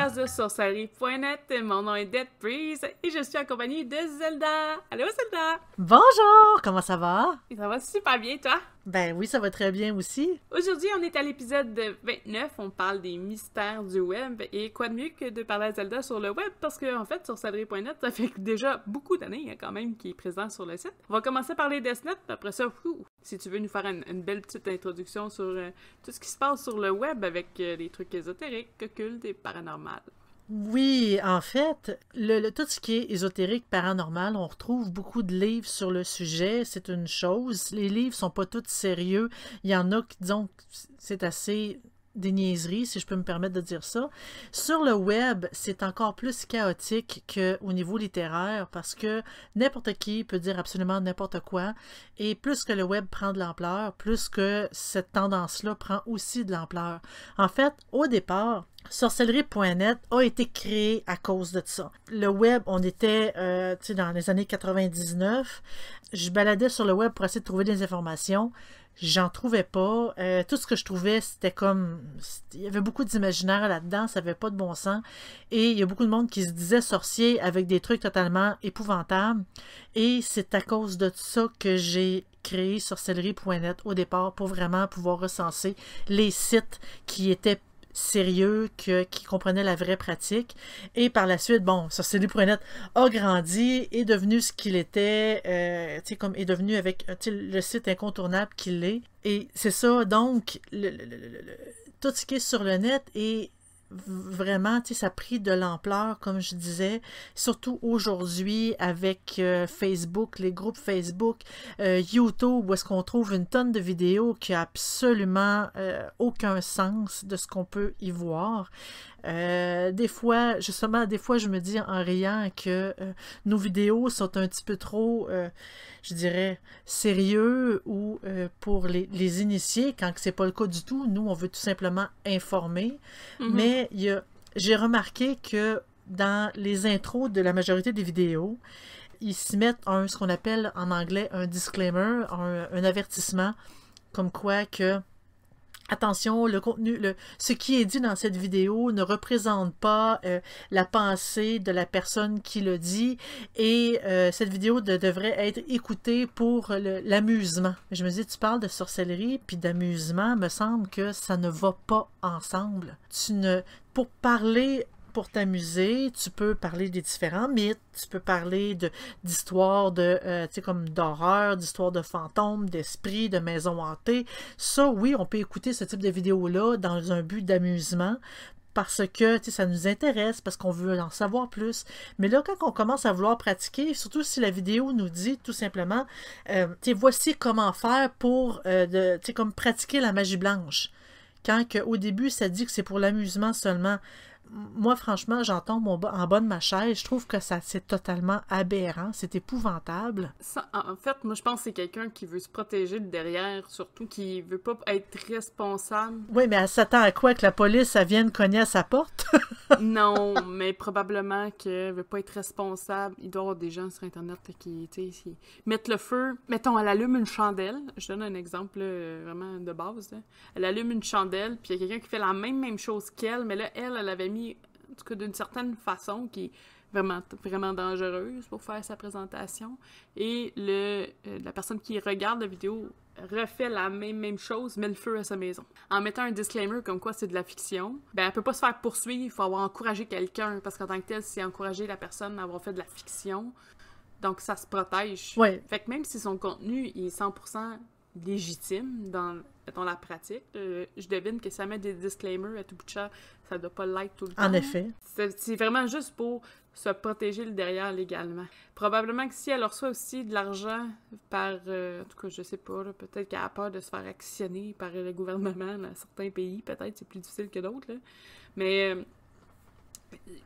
podcast de sorcellerie.net. Mon nom est Dead Breeze et je suis accompagnée de Zelda. Allô Zelda! Bonjour! Comment ça va? Ça va super bien, toi? Ben oui, ça va très bien aussi. Aujourd'hui, on est à l'épisode 29. On parle des mystères du web. Et quoi de mieux que de parler à Zelda sur le web? Parce que, en fait, sorcellerie.net, ça fait déjà beaucoup d'années, quand même, qu'il est présent sur le site. On va commencer par les Death Note, puis après ça, si tu veux nous faire une belle petite introduction sur tout ce qui se passe sur le web avec des trucs ésotériques, occultes et paranormales. Oui, en fait, tout ce qui est ésotérique, paranormal, on retrouve beaucoup de livres sur le sujet, c'est une chose. Les livres sont pas tous sérieux. Il y en a qui disons que c'est assez des niaiseries, si je peux me permettre de dire ça. Sur le web, c'est encore plus chaotique qu'au niveau littéraire parce que n'importe qui peut dire absolument n'importe quoi. Et plus que le web prend de l'ampleur, plus que cette tendance-là prend aussi de l'ampleur. En fait, au départ, sorcellerie.net a été créé à cause de ça. Le web, on était dans les années 99. Je baladais sur le web pour essayer de trouver des informations. J'en trouvais pas. Tout ce que je trouvais, c'était comme... Il y avait beaucoup d'imaginaire là-dedans, ça n'avait pas de bon sens. Et il y a beaucoup de monde qui se disait sorcier avec des trucs totalement épouvantables. Et c'est à cause de ça que j'ai créé sorcellerie.net au départ pour vraiment pouvoir recenser les sites qui étaient sérieux, qui comprenait la vraie pratique. Et par la suite, bon, sorcellerie.net a grandi, est devenu ce qu'il était, est devenu avec le site incontournable qu'il est. Et c'est ça, donc, tout ce qui est sur le net est vraiment, ça a pris de l'ampleur, comme je disais, surtout aujourd'hui avec Facebook, les groupes Facebook, YouTube, où est-ce qu'on trouve une tonne de vidéos qui a absolument aucun sens de ce qu'on peut y voir. Des fois, je me dis en riant que nos vidéos sont un petit peu trop, je dirais, sérieux ou pour les initiés, quand c'est pas le cas du tout. Nous, on veut tout simplement informer. Mais j'ai remarqué que dans les intros de la majorité des vidéos, ils s'y mettent ce qu'on appelle en anglais un disclaimer, un avertissement, comme quoi que attention, le contenu, ce qui est dit dans cette vidéo ne représente pas la pensée de la personne qui le dit et cette vidéo devrait être écoutée pour l'amusement. Je me dis, tu parles de sorcellerie puis d'amusement, me semble que ça ne va pas ensemble. Pour parler... Pour t'amuser, tu peux parler des différents mythes, tu peux parler d'histoires comme d'horreur, d'histoires de fantômes, d'esprits, de maisons hantées. Ça, oui, on peut écouter ce type de vidéos-là dans un but d'amusement parce que ça nous intéresse, parce qu'on veut en savoir plus. Mais là, quand on commence à vouloir pratiquer, surtout si la vidéo nous dit tout simplement, voici comment faire pour comme pratiquer la magie blanche. Quand au début, ça dit que c'est pour l'amusement seulement. Moi, franchement, j'en tombe en bas de ma chaise. Je trouve que c'est totalement aberrant. C'est épouvantable. Ça, en fait, moi, je pense que c'est quelqu'un qui veut se protéger de derrière, surtout qui veut pas être responsable. Oui, mais elle s'attend à quoi? Que la police, elle vienne cogner à sa porte? Non, mais probablement qu'elle veut pas être responsable. Il doit y avoir des gens sur Internet qui mettent le feu. Mettons, elle allume une chandelle. Je donne un exemple vraiment de base. Là. Elle allume une chandelle, puis il y a quelqu'un qui fait la même chose qu'elle, mais là, elle avait mis, en tout cas d'une certaine façon, qui est vraiment, vraiment dangereuse pour faire sa présentation. Et la personne qui regarde la vidéo refait la même chose, met le feu à sa maison. En mettant un disclaimer comme quoi c'est de la fiction, elle peut pas se faire poursuivre, il faut avoir encouragé quelqu'un, parce qu'en tant que tel, c'est encourager la personne à avoir fait de la fiction. Donc ça se protège. Ouais. Fait que même si son contenu est 100% légitime dans la pratique, je devine que ça met des disclaimers à tout bout de champ, ça doit pas l'être tout le temps. En effet. C'est vraiment juste pour se protéger le derrière légalement. Probablement que si elle reçoit aussi de l'argent par, en tout cas, je sais pas, là, peut-être qu'elle a peur de se faire actionner par le gouvernement dans certains pays, peut-être, c'est plus difficile que d'autres, là. Mais,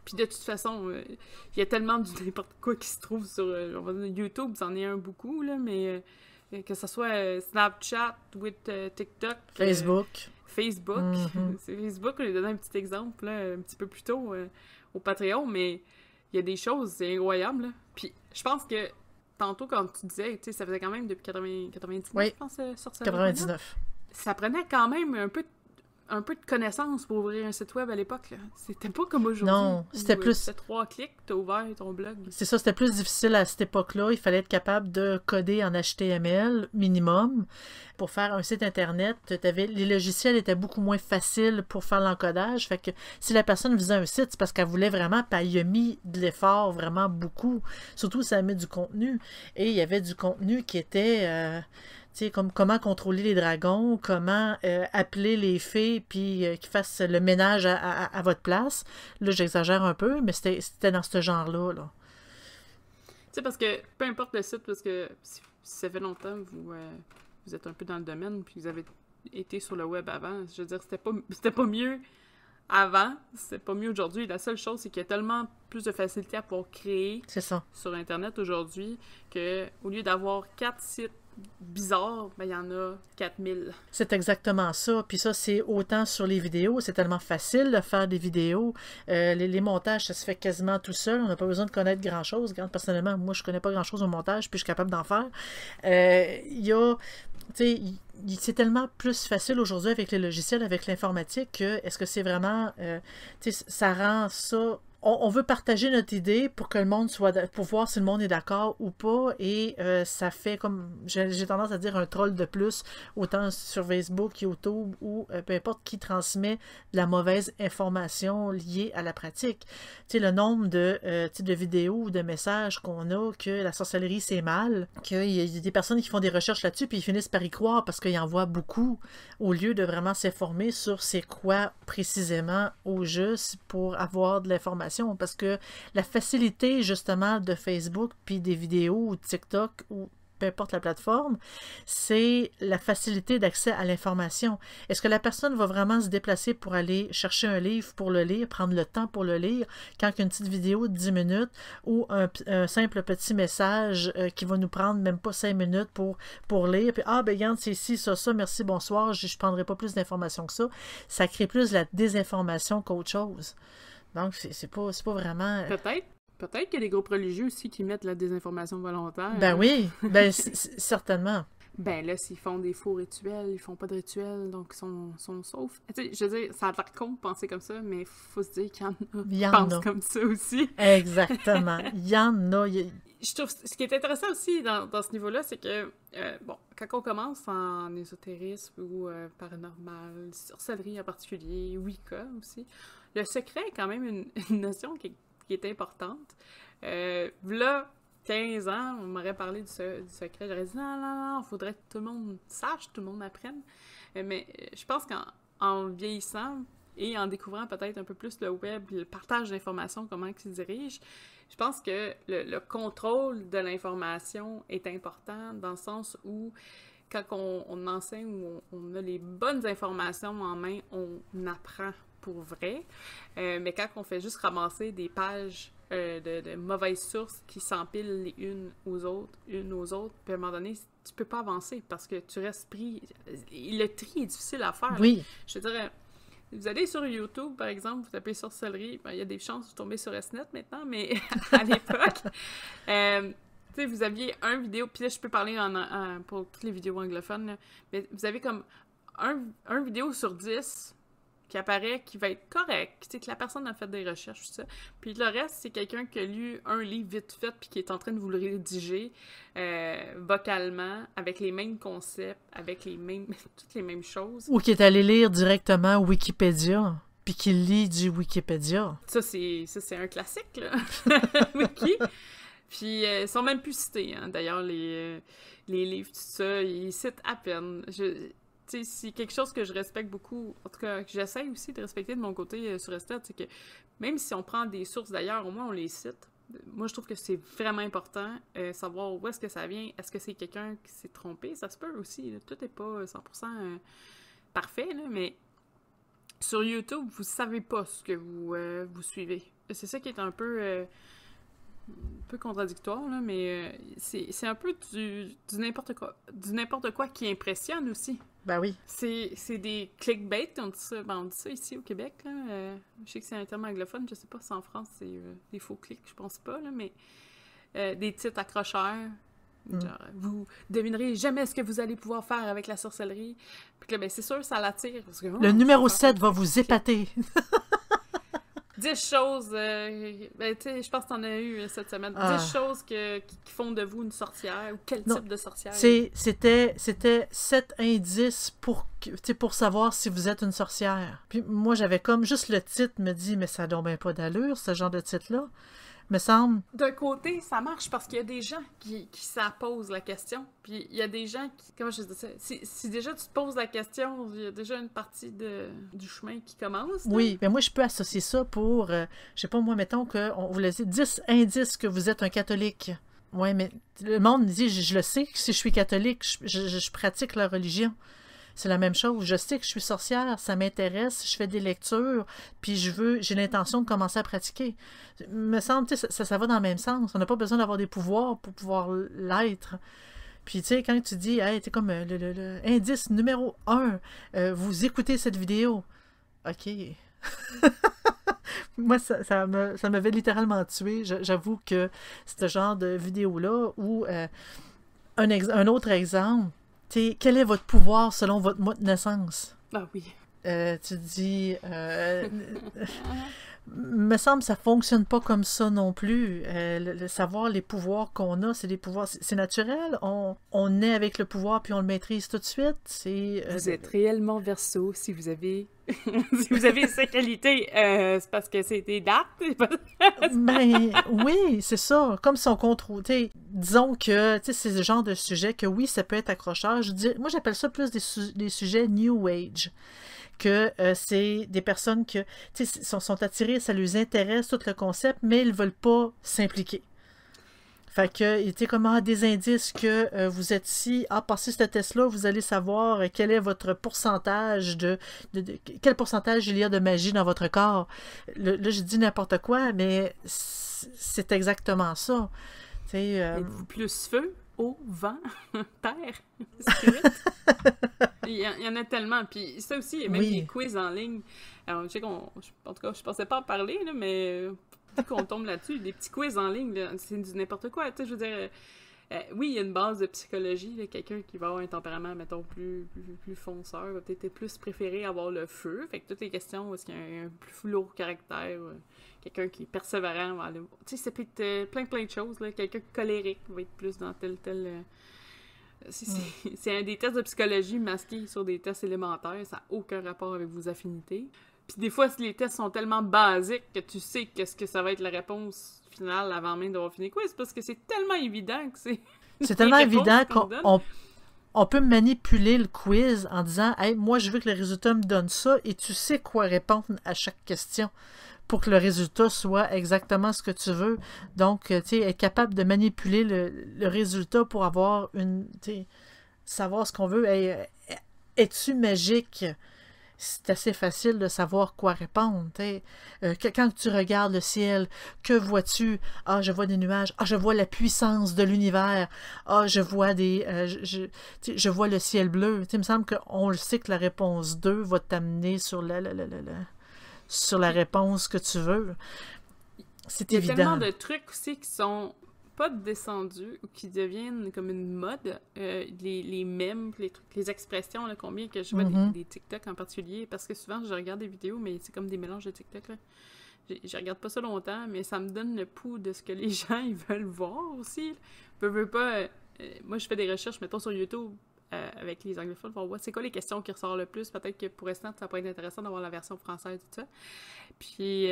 puis de toute façon, il y a tellement de n'importe quoi qui se trouve sur, on va dire, YouTube, c'en est un beaucoup, là, mais que ce soit Snapchat, TikTok, Facebook. C'est Facebook, je vais donner un petit exemple, là, un petit peu plus tôt au Patreon, mais il y a des choses, c'est incroyable, là. Puis je pense que tantôt, quand tu disais, tu sais, ça faisait quand même depuis 99, oui, je pense, sortir 99. Ça prenait quand même un peu de connaissances pour ouvrir un site web à l'époque, là. C'était pas comme aujourd'hui. Non, c'était plus... C'était 3 clics, t'as ouvert ton blog. C'est ça, c'était plus difficile à cette époque-là. Il fallait être capable de coder en HTML minimum. Pour faire un site Internet, les logiciels étaient beaucoup moins faciles pour faire l'encodage. Fait que si la personne faisait un site, c'est parce qu'elle voulait vraiment, puis elle y a mis de l'effort vraiment beaucoup. Surtout si elle met du contenu. Et il y avait du contenu qui était... tu sais, comme comment contrôler les dragons, comment appeler les fées, puis qu'ils fassent le ménage à votre place. Là, j'exagère un peu, mais c'était dans ce genre-là. Là. Tu sais, parce que peu importe le site, parce que si ça fait longtemps que vous êtes un peu dans le domaine, puis vous avez été sur le web avant, je veux dire, c'était pas mieux avant, c'est pas mieux aujourd'hui. La seule chose, c'est qu'il y a tellement plus de facilité à pouvoir créer sur Internet aujourd'hui qu'au lieu d'avoir 4 sites bizarre, ben il y en a 4000. C'est exactement ça. Puis ça, c'est autant sur les vidéos. C'est tellement facile de faire des vidéos. Les montages, ça se fait quasiment tout seul. On n'a pas besoin de connaître grand-chose. Personnellement, moi, je connais pas grand-chose au montage, puis je suis capable d'en faire. Il y a... Tu sais, c'est tellement plus facile aujourd'hui avec les logiciels, avec l'informatique, que est-ce que c'est vraiment... tu sais, ça rend ça... On veut partager notre idée pour que le monde pour voir si le monde est d'accord ou pas, et ça fait comme, j'ai tendance à dire, un troll de plus, autant sur Facebook, YouTube, ou peu importe, qui transmet de la mauvaise information liée à la pratique. Tu sais, le nombre de vidéos ou de messages qu'on a que la sorcellerie c'est mal, qu'il y a des personnes qui font des recherches là-dessus, puis ils finissent par y croire parce qu'ils en voient beaucoup, au lieu de vraiment s'informer sur c'est quoi précisément au juste pour avoir de l'information. Parce que la facilité justement de Facebook puis des vidéos ou de TikTok ou peu importe la plateforme, c'est la facilité d'accès à l'information. Est-ce que la personne va vraiment se déplacer pour aller chercher un livre pour le lire, prendre le temps pour le lire, quand une petite vidéo de 10 minutes ou un simple petit message qui va nous prendre même pas 5 minutes pour lire, puis ben regarde, c'est ici, ça, merci, bonsoir, je prendrai pas plus d'informations que ça. Ça crée plus de la désinformation qu'autre chose. Donc, c'est pas vraiment... Peut-être qu'il y a des groupes religieux aussi qui mettent la désinformation volontaire. Ben oui, ben certainement. Ben là, s'ils font des faux rituels, ils font pas de rituels, donc ils sont saufs. Tu sais, je veux dire, ça a l'air con de penser comme ça, mais faut se dire qu'il y en a qui pensent comme ça aussi. Exactement. Il y en a. Je trouve, ce qui est intéressant aussi dans ce niveau-là, c'est que, bon, quand on commence en ésotérisme ou paranormal, sorcellerie en particulier, Wicca aussi, le secret est quand même une notion qui est importante. Là, 15 ans, on m'aurait parlé du secret, j'aurais dit non, faudrait que tout le monde sache, tout le monde apprenne. Mais je pense qu'en vieillissant et en découvrant peut-être un peu plus le web, le partage d'informations, comment il se dirige, je pense que le contrôle de l'information est important dans le sens où quand on enseigne ou on a les bonnes informations en main, on apprend pour vrai. Mais quand on fait juste ramasser des pages de mauvaises sources qui s'empilent les unes aux autres, puis à un moment donné, tu peux pas avancer parce que tu restes pris. Le tri est difficile à faire. Oui. Je te dirais, vous allez sur YouTube, par exemple, vous tapez sorcellerie, il y a des chances de vous tomber sur SNET maintenant, mais à l'époque, tu sais, vous aviez un vidéo, puis là, je peux parler pour toutes les vidéos anglophones, là, mais vous avez comme un vidéo sur 10 qui apparaît, qui va être correct, tu sais, que la personne a fait des recherches, tout ça. Puis le reste, c'est quelqu'un qui a lu un livre vite fait, puis qui est en train de vous le rédiger vocalement, avec les mêmes concepts, avec toutes les mêmes choses. Ou qui est allé lire directement Wikipédia, puis qui lit du Wikipédia. Ça, c'est un classique, là. Wiki. Puis ils sont même plus cités, hein. D'ailleurs, les livres, tout ça, ils citent à peine. C'est quelque chose que je respecte beaucoup, en tout cas, que j'essaie aussi de respecter de mon côté sur Estet, c'est que même si on prend des sources d'ailleurs, au moins on les cite. Moi, je trouve que c'est vraiment important, savoir où est-ce que ça vient. Est-ce que c'est quelqu'un qui s'est trompé? Ça se peut aussi, là. Tout n'est pas 100% parfait, là, mais sur YouTube, vous savez pas ce que vous suivez. C'est ça qui est un peu contradictoire, là, mais c'est un peu du n'importe quoi qui impressionne aussi. Ben oui. C'est des clickbait, on dit ça ici au Québec, là. Je sais que c'est un terme anglophone, je sais pas si en France c'est des faux clics, je pense pas, là, mais des titres accrocheurs Genre, vous devinerez jamais ce que vous allez pouvoir faire avec la sorcellerie. Puis là, ben, c'est sûr, ça l'attire. Parce que, Le numéro 7 va vous épater. 10 choses, ben, tu sais, je pense que t'en as eu cette semaine. 10 choses qui font de vous une sorcière, ou quel type de sorcière. C'était 7 indices pour savoir si vous êtes une sorcière. Puis moi, j'avais comme juste le titre, me dit, mais ça n'a bien pas d'allure, ce genre de titre-là. Me semble. D'un côté, ça marche parce qu'il y a des gens qui ça pose la question. Puis il y a des gens qui... Comment je dis ça? Si déjà tu te poses la question, il y a déjà une partie du chemin qui commence. Là. Oui, mais moi, je peux associer ça pour... je sais pas, moi, mettons qu'on vous laisse 10 indices que vous êtes un catholique. Oui, mais le monde dit, je le sais que si je suis catholique, je pratique la religion. C'est la même chose. Je sais que je suis sorcière, ça m'intéresse, je fais des lectures, puis j'ai l'intention de commencer à pratiquer. Me semble, tu sais, ça va dans le même sens. On n'a pas besoin d'avoir des pouvoirs pour pouvoir l'être. Puis, tu sais, quand tu dis, hey, t'es comme le indice numéro 1, vous écoutez cette vidéo. OK. Moi, ça m'avait littéralement tué. J'avoue que ce genre de vidéo-là, ou un autre exemple, quel est votre pouvoir selon votre mois de naissance? Ah oui. Tu dis... me semble que ça fonctionne pas comme ça non plus. Le savoir les pouvoirs qu'on a, c'est des pouvoirs... C'est naturel. On est avec le pouvoir puis on le maîtrise tout de suite. Vous êtes réellement Verseau si vous avez... si vous avez ces qualités. C'est parce que c'est des dates. Ben oui, c'est ça. Comme si on contrôle. Disons que c'est ce genre de sujet que oui, ça peut être accrocheur. Moi, j'appelle ça plus des sujets New Age. Que c'est des personnes qui sont attirées, ça les intéresse, tout le concept, mais ils ne veulent pas s'impliquer. Fait que, il était comme des indices que vous êtes ici, passez ce test-là, vous allez savoir quel est votre pourcentage quel pourcentage il y a de magie dans votre corps. Là, je dis n'importe quoi, mais c'est exactement ça. Êtes-vous plus feu, eau, vent, terre, spirit? Il y en a tellement. Puis ça aussi, il y a même des quiz en ligne. Alors, je sais en tout cas, je pensais pas en parler, là, mais dès qu'on tombe là-dessus, des petits quiz en ligne, là, c'est du n'importe quoi. Tu sais, je veux dire, oui, il y a une base de psychologie. Là, quelqu'un qui va avoir un tempérament, mettons, plus fonceur, va peut-être plus préférer avoir le feu. Fait que toutes les questions, est-ce qu'il y a un plus lourd caractère, quelqu'un qui est persévérant, va aller... Tu sais, ça peut être plein de choses. Là. Quelqu'un colérique va être plus dans tel... C'est un des tests de psychologie masqués sur des tests élémentaires. Ça n'a aucun rapport avec vos affinités. Puis des fois, si les tests sont tellement basiques que tu sais qu'est-ce que ça va être la réponse finale avant même d'avoir fini quoi, c'est parce que c'est tellement évident que c'est... C'est tellement évident qu'on peut manipuler le quiz en disant « Hey, moi, je veux que le résultat me donne ça » et tu sais quoi répondre à chaque question pour que le résultat soit exactement ce que tu veux. Donc, tu sais, être capable de manipuler le résultat pour avoir savoir ce qu'on veut. Hey, es-tu magique? C'est assez facile de savoir quoi répondre. Quand tu regardes le ciel, que vois-tu? Ah, je vois des nuages. Ah, je vois la puissance de l'univers. Ah, je vois je vois le ciel bleu. Il me semble qu'on le sait que la réponse 2 va t'amener sur sur la réponse que tu veux. C'est évident. Il y a tellement de trucs aussi qui sont pas descendus ou qui deviennent comme une mode. Les mèmes, les expressions, là, combien que je vois des TikTok en particulier, parce que souvent je regarde des vidéos, mais c'est comme des mélanges de TikTok. Là. Je regarde pas ça longtemps, mais ça me donne le pouls de ce que les gens ils veulent voir aussi. Veux pas. Moi, je fais des recherches, mettons, sur YouTube. Avec les anglophones, pour voir c'est quoi les questions qui ressortent le plus. Peut-être que pour l'instant, ça pourrait être intéressant d'avoir la version française, tout ça. Puis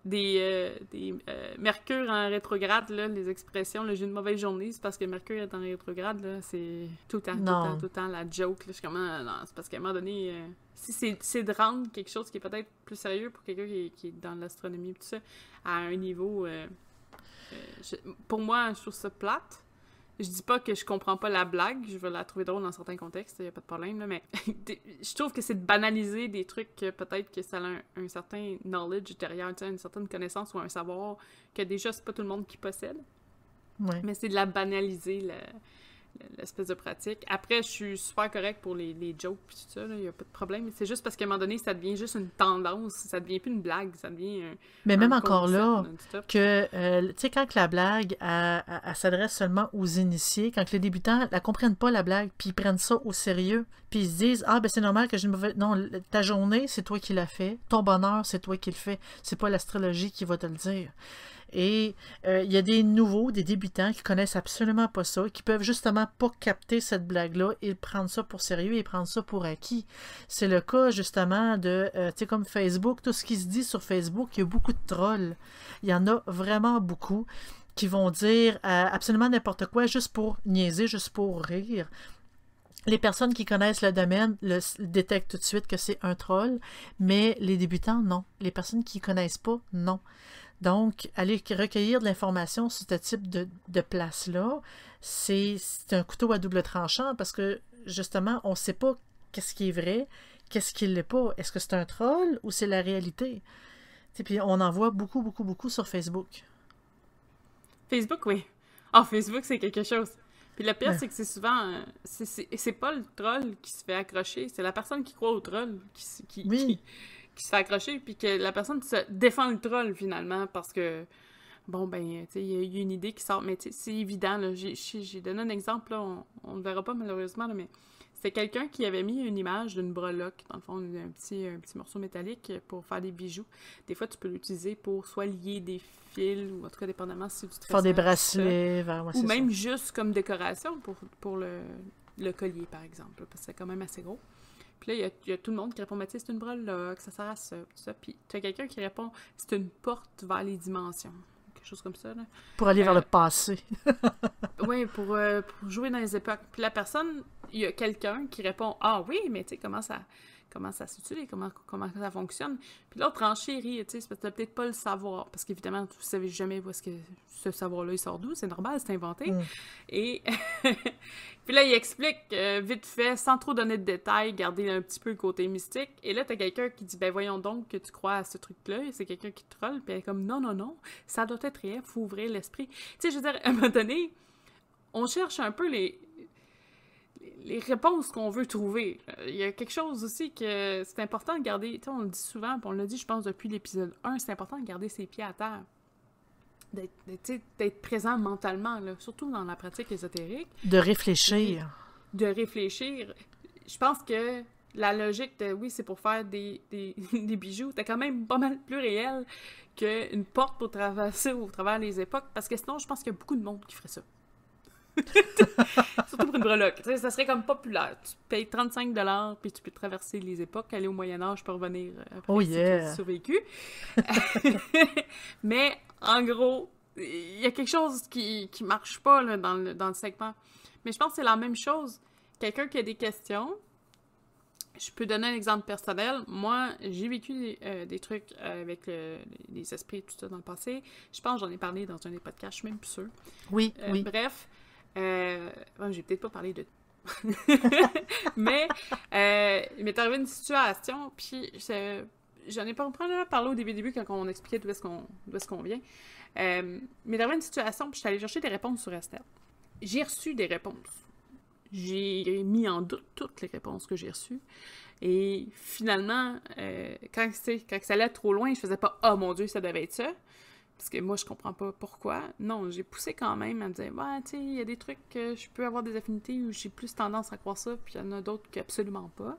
des Mercure en rétrograde, là, les expressions, là, j'ai une mauvaise journée, c'est parce que Mercure est en rétrograde, là, c'est tout le temps la joke. Là, je suis comme, non, c'est parce qu'à un moment donné, si c'est de rendre quelque chose qui est peut-être plus sérieux pour quelqu'un qui est dans l'astronomie et tout ça, à un niveau... pour moi, je trouve ça plate. Je dis pas que je comprends pas la blague, je vais la trouver drôle dans certains contextes, y a pas de problème, là, mais je trouve que c'est de banaliser des trucs que peut-être que ça a un certain knowledge derrière, une certaine connaissance ou un savoir que déjà c'est pas tout le monde qui possède. Ouais. Mais c'est de la banaliser, l'espèce de pratique. Après, je suis super correcte pour les jokes pis tout ça, il n'y a pas de problème. C'est juste parce qu'à un moment donné, ça devient juste une tendance, ça devient plus une blague, ça devient Mais même encore là, non-stop. que, tu sais, quand que la blague, elle s'adresse seulement aux initiés, quand que les débutants la comprennent pas, la blague, puis ils prennent ça au sérieux, puis ils se disent, ah, ben c'est normal que j'ai une mauvaise... Non, ta journée, c'est toi qui l'as fait, ton bonheur, c'est toi qui le fais, c'est pas l'astrologie qui va te le dire. Et il y a des nouveaux, des débutants qui connaissent absolument pas ça, qui peuvent justement pas capter cette blague-là et prendre ça pour sérieux et prendre ça pour acquis. C'est le cas justement de, tu sais, comme Facebook, tout ce qui se dit sur Facebook, il y a beaucoup de trolls. Il y en a vraiment beaucoup qui vont dire absolument n'importe quoi juste pour niaiser, juste pour rire. Les personnes qui connaissent le domaine détectent tout de suite que c'est un troll, mais les débutants, non. Les personnes qui ne connaissent pas, non. Donc, aller recueillir de l'information sur ce type de place-là, c'est un couteau à double tranchant parce que, justement, on ne sait pas qu'est-ce qui est vrai, qu'est-ce qui ne l'est pas. Est-ce que c'est un troll ou c'est la réalité? Et puis, on en voit beaucoup, beaucoup, beaucoup sur Facebook. Facebook, oui. Ah, Facebook, c'est quelque chose. Puis le pire, Ouais. c'est que c'est souvent... c'est pas le troll qui se fait accrocher, c'est la personne qui croit au troll Oui. qui se fait accrocher, puis que la personne se défend le troll, finalement, parce que, bon, ben, tu sais, il y a une idée qui sort, mais tu sais, c'est évident, là. J'ai donné un exemple, là, on le verra pas, malheureusement, là, mais c'est quelqu'un qui avait mis une image d'une breloque, dans le fond, un petit morceau métallique pour faire des bijoux. Des fois, tu peux l'utiliser pour soit lier des fils, ou en tout cas, dépendamment si tu te fais Faire des ça, bracelets, ou même juste comme décoration pour le collier, par exemple, parce que c'est quand même assez gros. Puis là, il y a tout le monde qui répond, mais tu sais, c'est une breloque, ça sert à ça, tout ça. Puis tu as quelqu'un qui répond, c'est une porte vers les dimensions. Quelque chose comme ça, là. pour aller vers le passé. Oui, pour jouer dans les époques. Puis la personne, il y a quelqu'un qui répond, ah oui, mais tu sais, comment ça s'utilise, comment ça fonctionne. Puis l'autre renchérit, tu sais, c'est parce que t'as peut-être pas le savoir, parce qu'évidemment, tu savais jamais où est-ce que ce savoir-là, il sort d'où, c'est normal, c'est inventé. Et puis là, il explique vite fait, sans trop donner de détails, garder un petit peu le côté mystique. Et là, t'as quelqu'un qui dit, ben voyons donc que tu crois à ce truc-là, et c'est quelqu'un qui troll, puis elle est comme, non, non, non, ça doit être réel, faut ouvrir l'esprit. Tu sais, je veux dire, à un moment donné, on cherche un peu les réponses qu'on veut trouver. Il y a quelque chose aussi que c'est important de garder, tu sais, on le dit souvent, puis on l'a dit, je pense, depuis l'épisode 1, c'est important de garder ses pieds à terre. D'être présent mentalement, là, surtout dans la pratique ésotérique. De réfléchir. De réfléchir. Je pense que la logique de, oui, c'est pour faire des bijoux, c'est quand même pas mal plus réel qu'une porte pour traverser au travers les époques, parce que sinon, je pense qu'il y a beaucoup de monde qui ferait ça. Surtout pour une breloque. Tu sais, ça serait comme populaire. Tu payes 35$ puis tu peux traverser les époques, aller au Moyen-Âge pour revenir après si tu as survécu. Mais en gros, il y a quelque chose qui marche pas là, dans le segment. Mais je pense que c'est la même chose. Quelqu'un qui a des questions, je peux donner un exemple personnel. Moi, j'ai vécu des trucs avec les esprits et tout ça dans le passé. Je pense que j'en ai parlé dans un des podcasts, je suis même plus sûre. Oui, oui. Bref, j'ai peut-être pas parlé de... mais il m'est arrivé une situation, puis j'en ai pas parlé au début quand on expliquait d'où est-ce qu'on vient. Il m'est arrivé une situation, puis je suis allée chercher des réponses sur Estelle. J'ai reçu des réponses. J'ai mis en doute toutes les réponses que j'ai reçues. Et finalement, quand ça allait trop loin, je faisais pas « Oh mon Dieu, ça devait être ça ». Parce que moi, je comprends pas pourquoi. Non, j'ai poussé quand même à me dire « Ouais, tu sais, il y a des trucs que je peux avoir des affinités où j'ai plus tendance à croire ça, puis il y en a d'autres qui absolument pas. »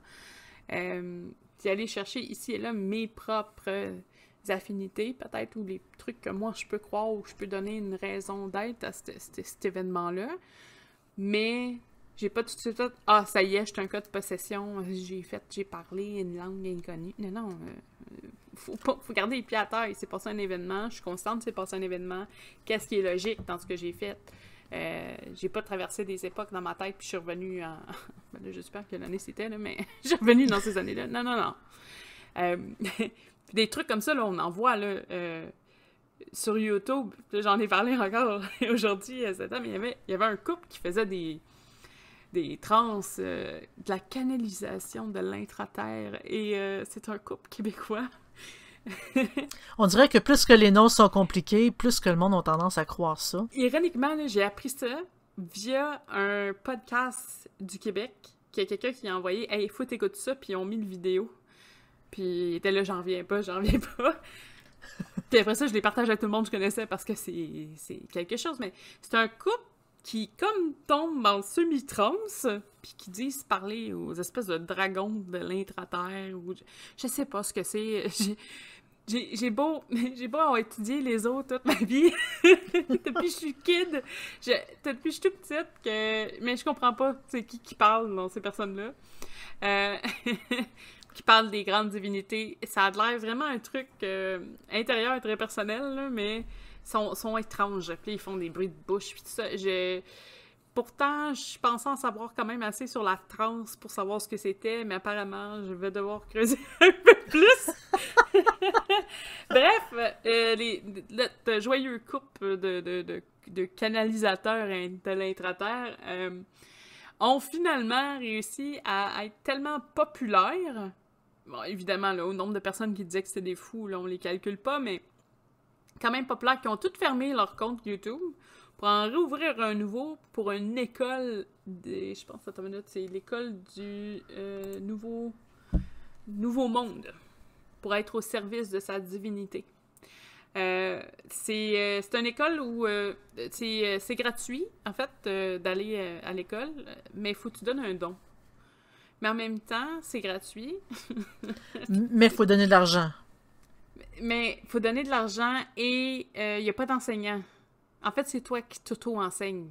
Puis aller chercher ici et là mes propres affinités, peut-être, ou les trucs que moi, je peux croire ou je peux donner une raison d'être à cet événement-là. Mais... j'ai pas tout de suite fait « Ah, ça y est, je suis un cas de possession, j'ai parlé une langue inconnue. » Non, faut garder les pieds à terre. Il s'est passé un événement, je suis consciente qu'il s'est passé un événement. Qu'est-ce qui est logique dans ce que j'ai fait? J'ai pas traversé des époques dans ma tête, puis je suis revenue en... ben là, j'espère que l'année c'était, là, mais je suis revenue dans ces années-là. Non. Des trucs comme ça, là, on en voit, là, sur YouTube. J'en ai parlé encore aujourd'hui, mais il y avait un couple qui faisait des trans, de la canalisation de l'intra-terre. Et c'est un couple québécois. On dirait que plus que les noms sont compliqués, plus que le monde a tendance à croire ça. Ironiquement, là, j'ai appris ça via un podcast du Québec, qu'il y a quelqu'un qui a envoyé « Hey, faut t'écouter ça », puis ils ont mis le vidéo. Puis il était là « J'en reviens pas, j'en reviens pas ». Puis après ça, je les partage à tout le monde que je connaissais parce que c'est quelque chose. Mais c'est un couple qui, comme, tombe en semi-transe, puis qui disent parler aux espèces de dragons de l'intra-terre, ou je sais pas ce que c'est. J'ai beau avoir étudié les autres toute ma vie, depuis que je suis kid, depuis que je suis toute petite, mais je comprends pas c'est qui parle dans ces personnes-là. Qui parle des grandes divinités. Ça a l'air vraiment un truc intérieur, très personnel, là, mais sont étranges. Puis ils font des bruits de bouche, puis tout ça. Pourtant, je pensais en savoir quand même assez sur la transe pour savoir ce que c'était, mais apparemment, je vais devoir creuser un peu plus. Bref, le joyeux couple de canalisateurs de l'intra-terre ont finalement réussi à être tellement populaires. Bon, évidemment, là, au nombre de personnes qui disaient que c'était des fous, là, on les calcule pas, mais quand même populaires, qui ont toutes fermé leur compte YouTube pour en réouvrir un nouveau pour une école, je pense, attends une minute, c'est l'école du nouveau monde, pour être au service de sa divinité. C'est une école où c'est gratuit, en fait, d'aller à l'école, mais il faut que tu donnes un don. Mais en même temps, c'est gratuit. Mais il faut donner de l'argent. Mais il faut donner de l'argent et il n'y a pas d'enseignant. En fait, c'est toi qui t'auto-enseignes.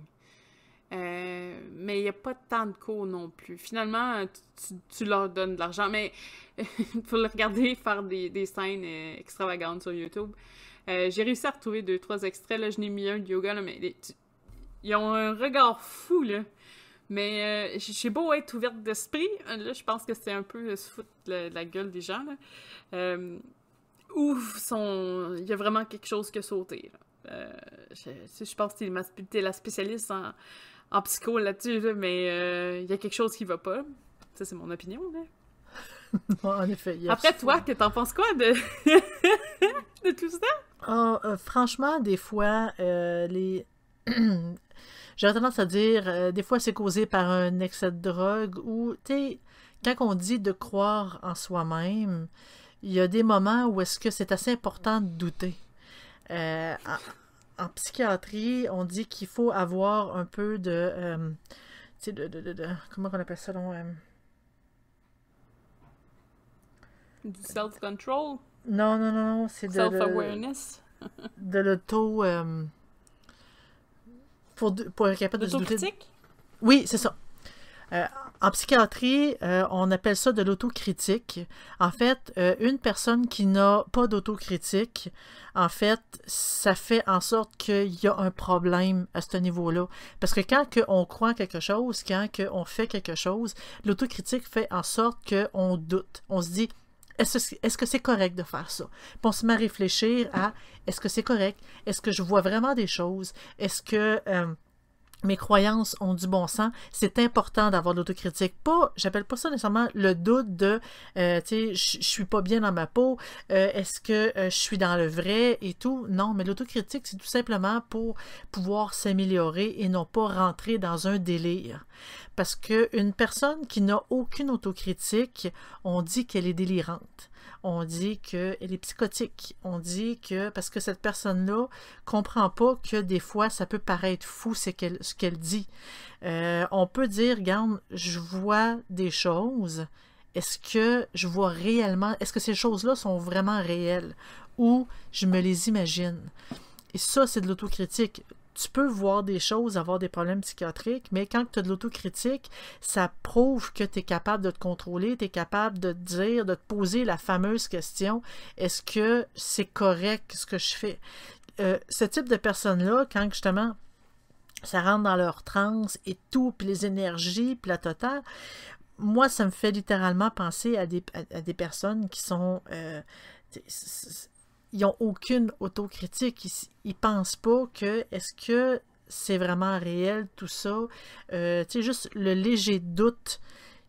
Mais il n'y a pas tant de cours non plus. Finalement, tu leur donnes de l'argent, mais il faut le regarder faire des scènes extravagantes sur YouTube. J'ai réussi à retrouver 2-3 extraits. Là, je n'ai mis un de yoga, là, mais ils ont un regard fou, là. Mais j'ai beau être ouverte d'esprit, là, je pense que c'est un peu se foutre de la gueule des gens, là. Il y a vraiment quelque chose qui a sauté, là. Je pense que t'es la spécialiste en psycho là-dessus, là, mais il y a quelque chose qui va pas. Ça, c'est mon opinion, là. En effet. Après, toi, t'en penses quoi de tout ça? Franchement, des fois, j'aurais tendance à dire, des fois, c'est causé par un excès de drogue ou, tu sais, quand on dit de croire en soi-même, il y a des moments où est-ce que c'est assez important de douter. En psychiatrie, on dit qu'il faut avoir un peu de... tu sais, comment on appelle ça, donc? Du self-control? Non, c'est de... Self-awareness? De l'auto... pour être capable de se douter... L'autocritique? Oui, c'est ça. En psychiatrie, on appelle ça de l'autocritique. En fait, une personne qui n'a pas d'autocritique, en fait, ça fait en sorte qu'il y a un problème à ce niveau-là. Parce que quand on croit quelque chose, quand on fait quelque chose, l'autocritique fait en sorte qu'on doute. On se dit, est-ce que c'est correct de faire ça? Puis on se met à réfléchir à, est-ce que c'est correct? Est-ce que je vois vraiment des choses? Est-ce que... mes croyances ont du bon sens, c'est important d'avoir de l'autocritique. J'appelle pas ça nécessairement le doute de, tu sais, je suis pas bien dans ma peau, est-ce que je suis dans le vrai et tout. Non, mais l'autocritique, c'est tout simplement pour pouvoir s'améliorer et non pas rentrer dans un délire. Parce qu'une personne qui n'a aucune autocritique, on dit qu'elle est délirante. On dit qu'elle est psychotique. On dit que, parce que cette personne-là comprend pas que des fois, ça peut paraître fou ce qu'elle dit. On peut dire, regarde, je vois des choses. Est-ce que je vois réellement, est-ce que ces choses-là sont vraiment réelles? Ou je me les imagine? Et ça, c'est de l'autocritique. Tu peux voir des choses, avoir des problèmes psychiatriques, mais quand tu as de l'autocritique, ça prouve que tu es capable de te contrôler, tu es capable de te dire, de te poser la fameuse question, est-ce que c'est correct ce que je fais? Ce type de personnes-là, quand justement ça rentre dans leur transe et tout, puis les énergies, puis la totale, moi, ça me fait littéralement penser à des personnes qui sont... ils n'ont aucune autocritique. Ils pensent pas que est-ce que c'est vraiment réel tout ça. Tu sais, juste le léger doute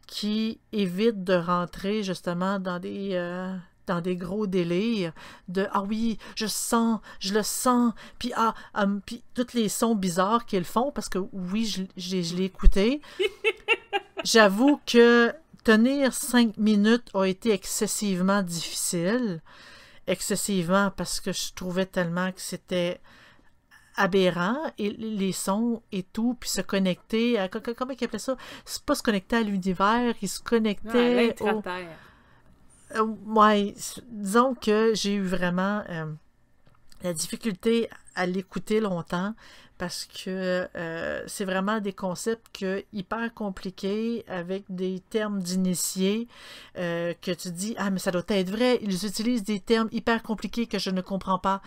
qui évite de rentrer justement dans dans des gros délires de « Ah oui, je le sens », puis puis tous les sons bizarres qu'ils font, parce que oui, je l'ai écouté. J'avoue que tenir 5 minutes a été excessivement difficile. Excessivement, parce que je trouvais tellement que c'était aberrant, et les sons et tout, puis se connecter à... Comment ils appelaient ça? C'est pas se connecter à l'univers, ils se connectaient à l'intra-terre. Ouais, disons que j'ai eu vraiment la difficulté à l'écouter longtemps, parce que c'est vraiment des concepts hyper compliqués, avec des termes d'initiés que tu dis « Ah, mais ça doit être vrai, ils utilisent des termes hyper compliqués que je ne comprends pas. »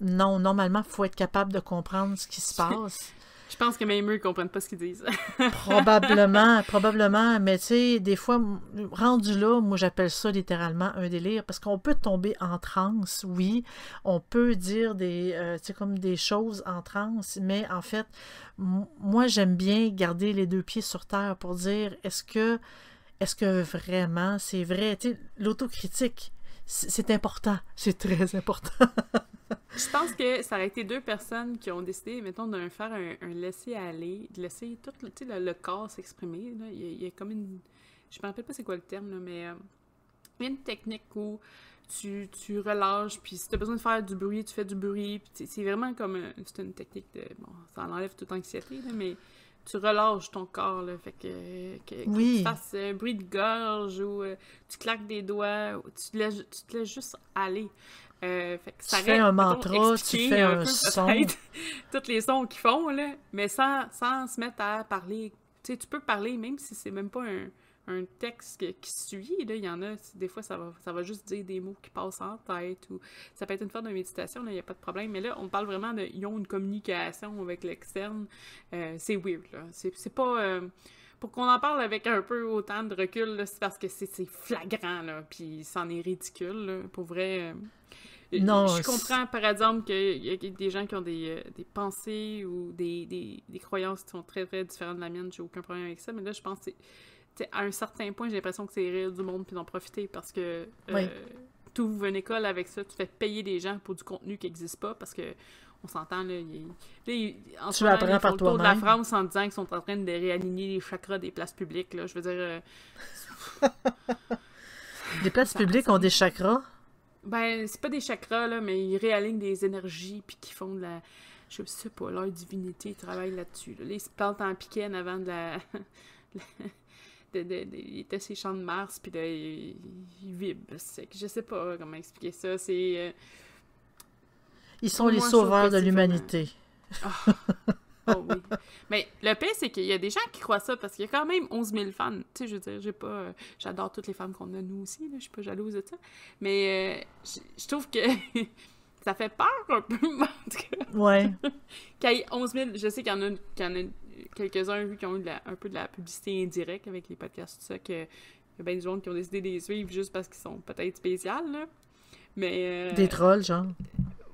Non, normalement, il faut être capable de comprendre ce qui se passe. Je pense que même eux ne comprennent pas ce qu'ils disent. Probablement, mais tu sais, des fois, rendu là, moi j'appelle ça littéralement un délire, parce qu'on peut tomber en transe, oui, on peut dire comme des choses en transe, mais en fait, moi j'aime bien garder les deux pieds sur terre pour dire, est-ce que vraiment c'est vrai? Tu sais, l'autocritique, c'est important, c'est très important. Je pense que ça aurait été deux personnes qui ont décidé, mettons, de faire un laisser-aller, de laisser tout le corps s'exprimer. Il y a comme une... Je me rappelle pas c'est quoi le terme, là, mais il y a une technique où tu relâches, puis si tu as besoin de faire du bruit, tu fais du bruit. Puis c'est vraiment comme... c'est une technique de... Bon, ça enlève toute anxiété, là, mais tu relâches ton corps, là, fait que oui. tu fasses un bruit de gorge, ou tu claques des doigts, ou tu te laisses juste aller. Fait que ça tu fais un mantra, tu fais un son. Tous les sons qu'ils font, là, mais sans se mettre à parler. Tu sais, tu peux parler, même si c'est même pas un texte qui suit, là, il y en a, des fois, ça va juste dire des mots qui passent en tête, ou ça peut être une forme de méditation, il n'y a pas de problème, mais là, on parle vraiment ils ont une communication avec l'externe, c'est weird, là, c'est pas... pour qu'on en parle avec un peu autant de recul, là, c'est parce que c'est flagrant, là, puis c'en est ridicule, là, pour vrai... Non, je comprends, par exemple, qu'il y a des gens qui ont des pensées ou des croyances qui sont très, très différentes de la mienne. J'ai aucun problème avec ça. Mais là, je pense que à un certain point, j'ai l'impression que c'est rire du monde puis d'en profiter, parce que tu ouvres une école avec ça, tu fais payer des gens pour du contenu qui n'existe pas, parce que on s'entend, là, en ce moment, ils font le tour de la France en disant qu'ils sont en train de réaligner les chakras des places publiques. Là. Je veux dire... Les places publiques ont des chakras? Ben, c'est pas des chakras, là, mais ils réalignent des énergies, puis qui font de la... Je sais pas, leur divinité, ils travaillent là-dessus. Là. Ils se plantent en piquet avant de la... ils étaient ces champs de Mars, puis là, ils vibrent. Je sais pas comment expliquer ça. C'est... Ils sont les sauveurs de l'humanité. Oh oui. Mais le pire, c'est qu'il y a des gens qui croient ça, parce qu'il y a quand même 11 000 fans. Tu sais, je veux dire, j'adore toutes les femmes qu'on a, nous aussi, là, je suis pas jalouse de ça. Mais je trouve que ça fait peur un peu, en tout cas. Ouais. Qu'il y ait 11 000, je sais qu'il y en a quelques-uns qui ont eu un peu de la publicité indirecte avec les podcasts, tout ça, qu'il y a bien des gens qui ont décidé de les suivre juste parce qu'ils sont peut-être spéciales, là. Mais... Des trolls, genre.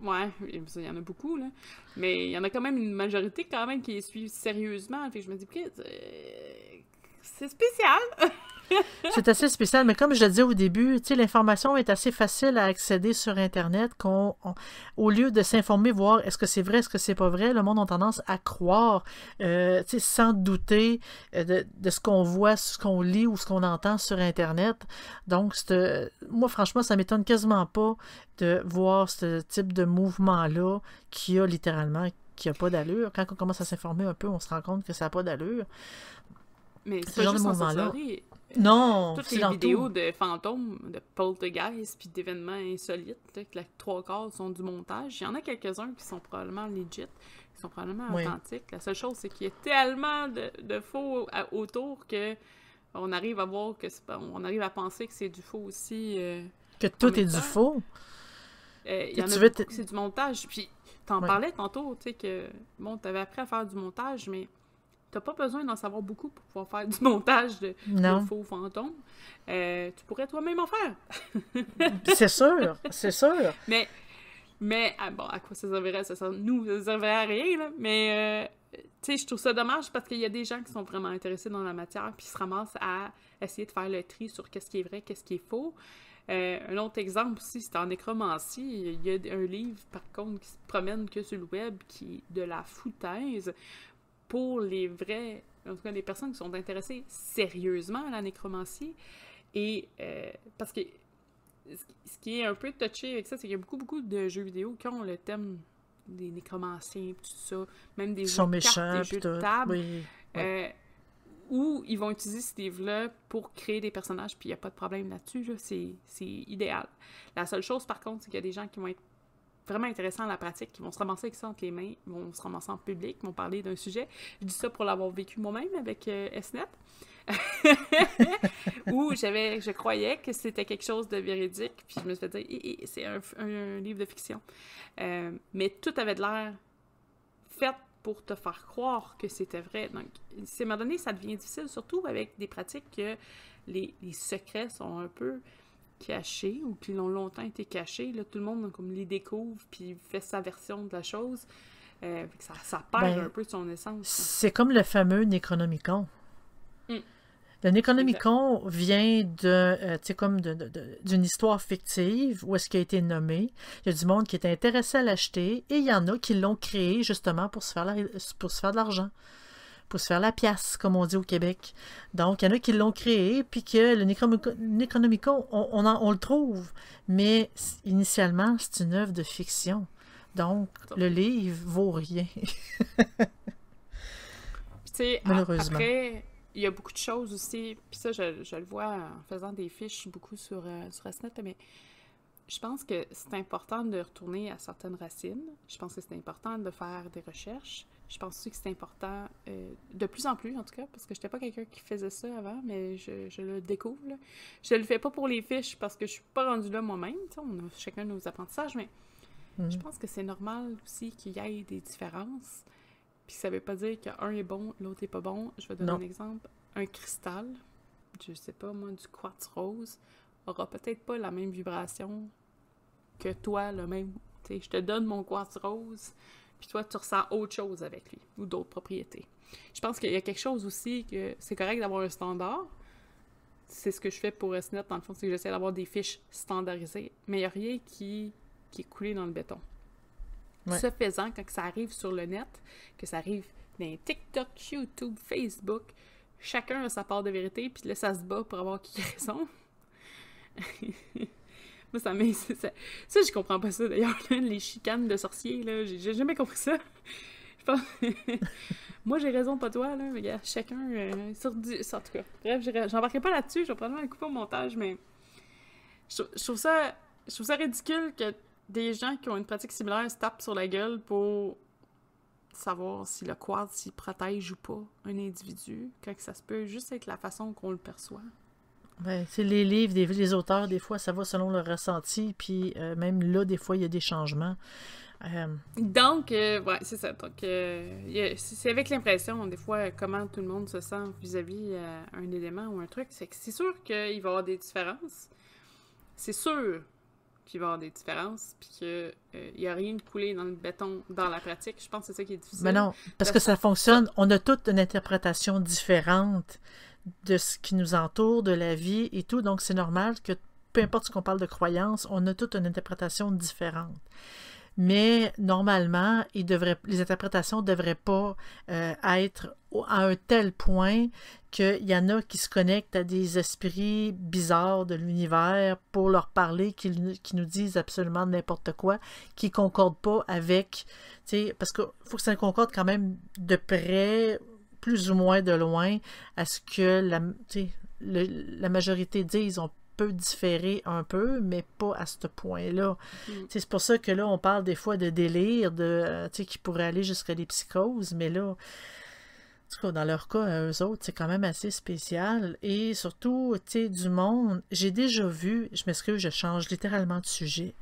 Ouais, il y en a beaucoup, là. Mais il y en a quand même une majorité quand même qui les suivent sérieusement. Fait que je me dis, c'est spécial! C'est assez spécial, mais comme je le disais au début, tu sais, l'information est assez facile à accéder sur Internet, au lieu de s'informer, voir est-ce que c'est vrai, est-ce que c'est pas vrai, le monde a tendance à croire, tu sais, sans douter de ce qu'on voit, ce qu'on lit ou ce qu'on entend sur Internet. Donc, moi, franchement, ça m'étonne quasiment pas de voir ce type de mouvement-là qui a pas d'allure. Quand on commence à s'informer un peu, on se rend compte que ça n'a pas d'allure. Mais c'est pas juste en mouvement-là. Non, toutes les vidéos de fantômes, de poltergeist, puis d'événements insolites, que 3/4 sont du montage. Il y en a quelques-uns qui sont probablement legit, qui sont probablement authentiques. La seule chose, c'est qu'il y a tellement de faux autour que on arrive à voir on arrive à penser que c'est du faux aussi. Que tout est du faux? Il y en a beaucoup que c'est du montage. Puis t'en parlais tantôt, tu sais, que bon, t'avais appris à faire du montage, mais t'as pas besoin d'en savoir beaucoup pour pouvoir faire du montage de faux fantômes. Tu pourrais toi-même en faire. C'est sûr, c'est sûr. Mais bon, à quoi ça servirait? Ça servirait à rien, là. Mais sais, je trouve ça dommage parce qu'il y a des gens qui sont vraiment intéressés dans la matière puis se ramassent à essayer de faire le tri sur qu'est-ce qui est vrai, qu'est-ce qui est faux. Un autre exemple aussi, c'est en nécromancie. Il y a un livre, par contre, qui se promène que sur le web, qui est de la foutaise pour les vrais, en tout cas les personnes qui sont intéressées sérieusement à la nécromancie. Et parce que ce qui est un peu touché avec ça, c'est qu'il y a beaucoup de jeux vidéo qui ont le thème des nécromanciens, tout ça, même des jeux de cartes, des jeux de table, où ils vont utiliser ce livre-là pour créer des personnages, puis il n'y a pas de problème là-dessus, là, c'est idéal. La seule chose, par contre, c'est qu'il y a des gens qui vont être vraiment intéressants à la pratique, qui vont se ramasser avec ça entre les mains, vont se ramasser en public, vont parler d'un sujet. Je dis ça pour l'avoir vécu moi-même avec SNET, où je croyais que c'était quelque chose de véridique, puis je me suis fait dire, c'est un livre de fiction. Mais tout avait de l'air fait pour te faire croire que c'était vrai. Donc, à un moment donné, ça devient difficile, surtout avec des pratiques que les secrets sont un peu cachés ou qui ont longtemps été cachés. Là, tout le monde comme les découvre puis fait sa version de la chose. Ça perd un peu de son essence. C'est comme le fameux Necronomicon. Le Necronomicon vient d'une histoire fictive où est-ce qu'il a été nommé. Il y a du monde qui est intéressé à l'acheter et il y en a qui l'ont créé justement pour se faire de l'argent, pour se faire la pièce, comme on dit au Québec. Donc, il y en a qui l'ont créé, puis que le Necronomicon, on le trouve, mais initialement, c'est une œuvre de fiction. Donc, le livre vaut rien. Malheureusement. Après, il y a beaucoup de choses aussi, puis ça, je le vois en faisant des fiches beaucoup sur SNET, mais je pense que c'est important de retourner à certaines racines. Je pense que c'est important de faire des recherches. Je pense aussi que c'est important, de plus en plus en tout cas, parce que je n'étais pas quelqu'un qui faisait ça avant, mais je le découvre. Là. Je le fais pas pour les fiches parce que je suis pas rendue là moi-même. On a chacun nos apprentissages, mais je pense que c'est normal aussi qu'il y ait des différences. Puis ça veut pas dire qu'un est bon, l'autre est pas bon. Je vais donner un exemple. Un cristal, je sais pas moi, du quartz rose, aura peut-être pas la même vibration que toi, le même. Tu sais, je te donne mon quartz rose, puis toi, tu ressens autre chose avec lui, ou d'autres propriétés. Je pense qu'il y a quelque chose aussi que c'est correct d'avoir un standard. C'est ce que je fais pour SNET, dans le fond, c'est que j'essaie d'avoir des fiches standardisées, mais il n'y a rien qui est coulé dans le béton. Ouais. Ce faisant, quand ça arrive sur le net, que ça arrive dans TikTok, YouTube, Facebook, chacun a sa part de vérité, puis là, ça se bat pour avoir qui a raison. Moi, ça, je comprends pas ça, d'ailleurs, là, les chicanes de sorciers, là, j'ai jamais compris ça. Je pense... Moi, j'ai raison, pas toi, là, mais regarde, chacun... en tout cas, bref, j'embarquerai pas là-dessus, je vais probablement le couper au montage, mais je trouve ça ridicule que des gens qui ont une pratique similaire se tapent sur la gueule pour savoir si le quartz s'il protège ou pas un individu, quand ça se peut juste être la façon qu'on le perçoit. Ouais, c'est les livres, les auteurs, des fois, ça va selon leur ressenti, puis même là, des fois, il y a des changements. Donc, ouais, c'est ça. Donc, c'est avec l'impression, des fois, comment tout le monde se sent vis-à-vis un élément ou un truc. C'est sûr qu'il va y avoir des différences. C'est sûr qu'il va y avoir des différences, puis qu'il n'y a rien de coulé dans le béton dans la pratique. Je pense que c'est ça qui est difficile. Mais non, parce que ça fonctionne. On a toute une interprétation différente de ce qui nous entoure, de la vie et tout. Donc, c'est normal que, peu importe ce qu'on parle de croyance, on a toute une interprétation différente. Mais, normalement, les interprétations ne devraient pas être à un tel point qu'il y en a qui se connectent à des esprits bizarres de l'univers pour leur parler, qui nous disent absolument n'importe quoi, qui ne concordent pas avec... Parce qu'il faut que ça concorde quand même de près, plus ou moins de loin, à ce que la majorité disent. On peut différer un peu, mais pas à ce point-là. C'est pour ça que là, on parle des fois de délire, qui pourrait aller jusqu'à des psychoses, mais là, en tout cas, dans leur cas, eux autres, c'est quand même assez spécial. Et surtout, du monde, j'ai déjà vu, je m'excuse, je change littéralement de sujet.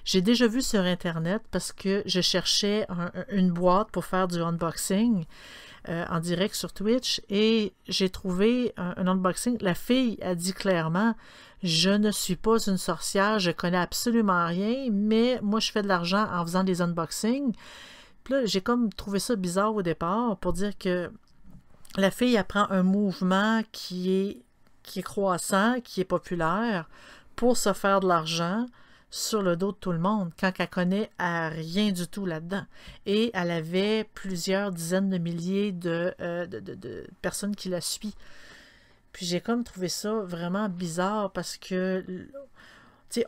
J'ai déjà vu sur Internet, parce que je cherchais une boîte pour faire du unboxing en direct sur Twitch, et j'ai trouvé un unboxing. La fille a dit clairement, je ne suis pas une sorcière, je connais absolument rien, mais moi je fais de l'argent en faisant des unboxings, Puis là, j'ai comme trouvé ça bizarre au départ pour dire que la fille apprend un mouvement qui est croissant, qui est populaire, pour se faire de l'argent sur le dos de tout le monde, quand elle connaît à rien du tout là-dedans. Et elle avait plusieurs dizaines de milliers de personnes qui la suivent. Puis j'ai comme trouvé ça vraiment bizarre parce que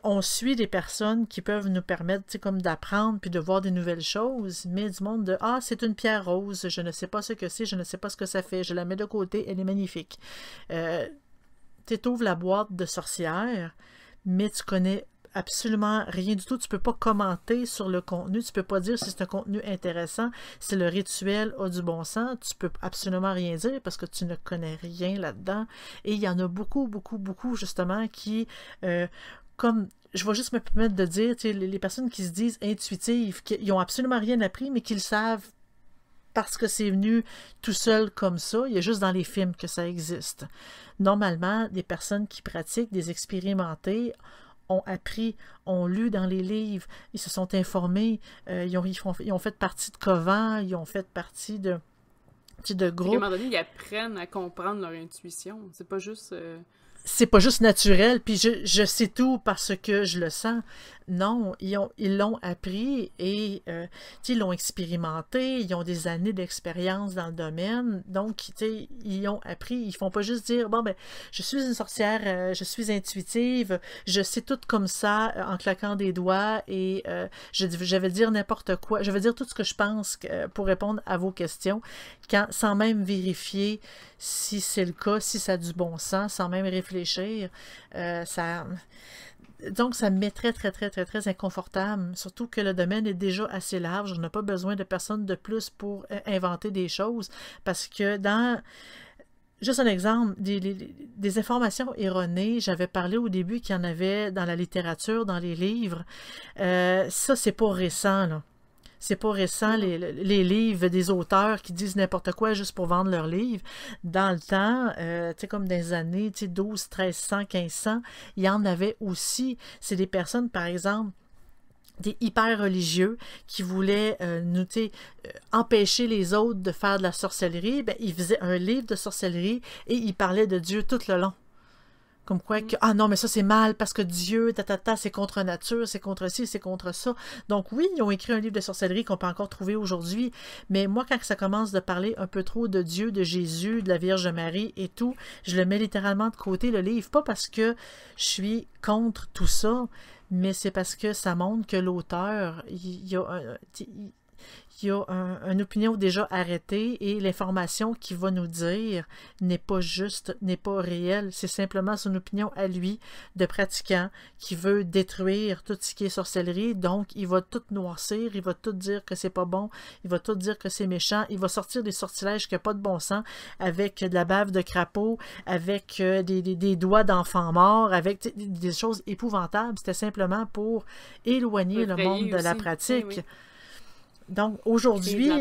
on suit des personnes qui peuvent nous permettre comme d'apprendre puis de voir des nouvelles choses, mais du monde de « Ah, c'est une pierre rose, je ne sais pas ce que c'est, je ne sais pas ce que ça fait, je la mets de côté, elle est magnifique. » Tu ouvres la boîte de sorcière, mais tu connais absolument rien du tout. Tu peux pas commenter sur le contenu, tu peux pas dire si c'est un contenu intéressant, si le rituel a du bon sens, tu peux absolument rien dire parce que tu ne connais rien là-dedans. Et il y en a beaucoup, beaucoup, beaucoup justement qui... comme je vais juste me permettre de dire, les personnes qui se disent intuitives, qui n'ont absolument rien appris, mais qui le savent parce que c'est venu tout seul comme ça. Il y a juste dans les films que ça existe. Normalement, des personnes qui pratiquent, des expérimentés, ont appris, ont lu dans les livres, ils se sont informés, ils ont fait partie de covents, ils ont fait partie de groupes. À un moment donné, ils apprennent à comprendre leur intuition. C'est pas juste... C'est pas juste naturel, puis je sais tout parce que je le sens. Non, ils l'ont appris et ils l'ont expérimenté, ils ont des années d'expérience dans le domaine, donc ils ont appris, ils font pas juste dire « Bon, ben, je suis une sorcière, je suis intuitive, je sais tout comme ça en claquant des doigts et je vais dire n'importe quoi, je vais dire tout ce que je pense pour répondre à vos questions, sans même vérifier si c'est le cas, si ça a du bon sens, sans même réfléchir. Donc, ça me met très, très, très, très, très inconfortable. Surtout que le domaine est déjà assez large. On n'a pas besoin de personne de plus pour inventer des choses. Parce que juste un exemple, des informations erronées, j'avais parlé au début qu'il y en avait dans la littérature, dans les livres. Ça, c'est pas récent, là. C'est pas récent, les livres des auteurs qui disent n'importe quoi juste pour vendre leurs livres. Dans le temps, comme dans les années 12, 1300, 1500, il y en avait aussi. C'est des personnes, par exemple, des hyper religieux qui voulaient empêcher les autres de faire de la sorcellerie. Ben, ils faisaient un livre de sorcellerie et ils parlaient de Dieu tout le long. Comme quoi que, ah non, mais ça c'est mal parce que Dieu, c'est contre nature, c'est contre ci, c'est contre ça. Donc oui, ils ont écrit un livre de sorcellerie qu'on peut encore trouver aujourd'hui, mais moi, quand ça commence de parler un peu trop de Dieu, de Jésus, de la Vierge Marie et tout, je le mets littéralement de côté, le livre. Pas parce que je suis contre tout ça, mais c'est parce que ça montre que l'auteur, il y a une opinion déjà arrêtée et l'information qu'il va nous dire n'est pas juste, n'est pas réelle. C'est simplement son opinion à lui de pratiquant qui veut détruire tout ce qui est sorcellerie. Donc, il va tout noircir, il va tout dire que c'est pas bon, il va tout dire que c'est méchant, il va sortir des sortilèges qui n'ont pas de bon sens avec de la bave de crapaud, avec des doigts d'enfants morts, avec des choses épouvantables. C'était simplement pour éloigner le monde de la pratique. Oui, oui. Donc, aujourd'hui,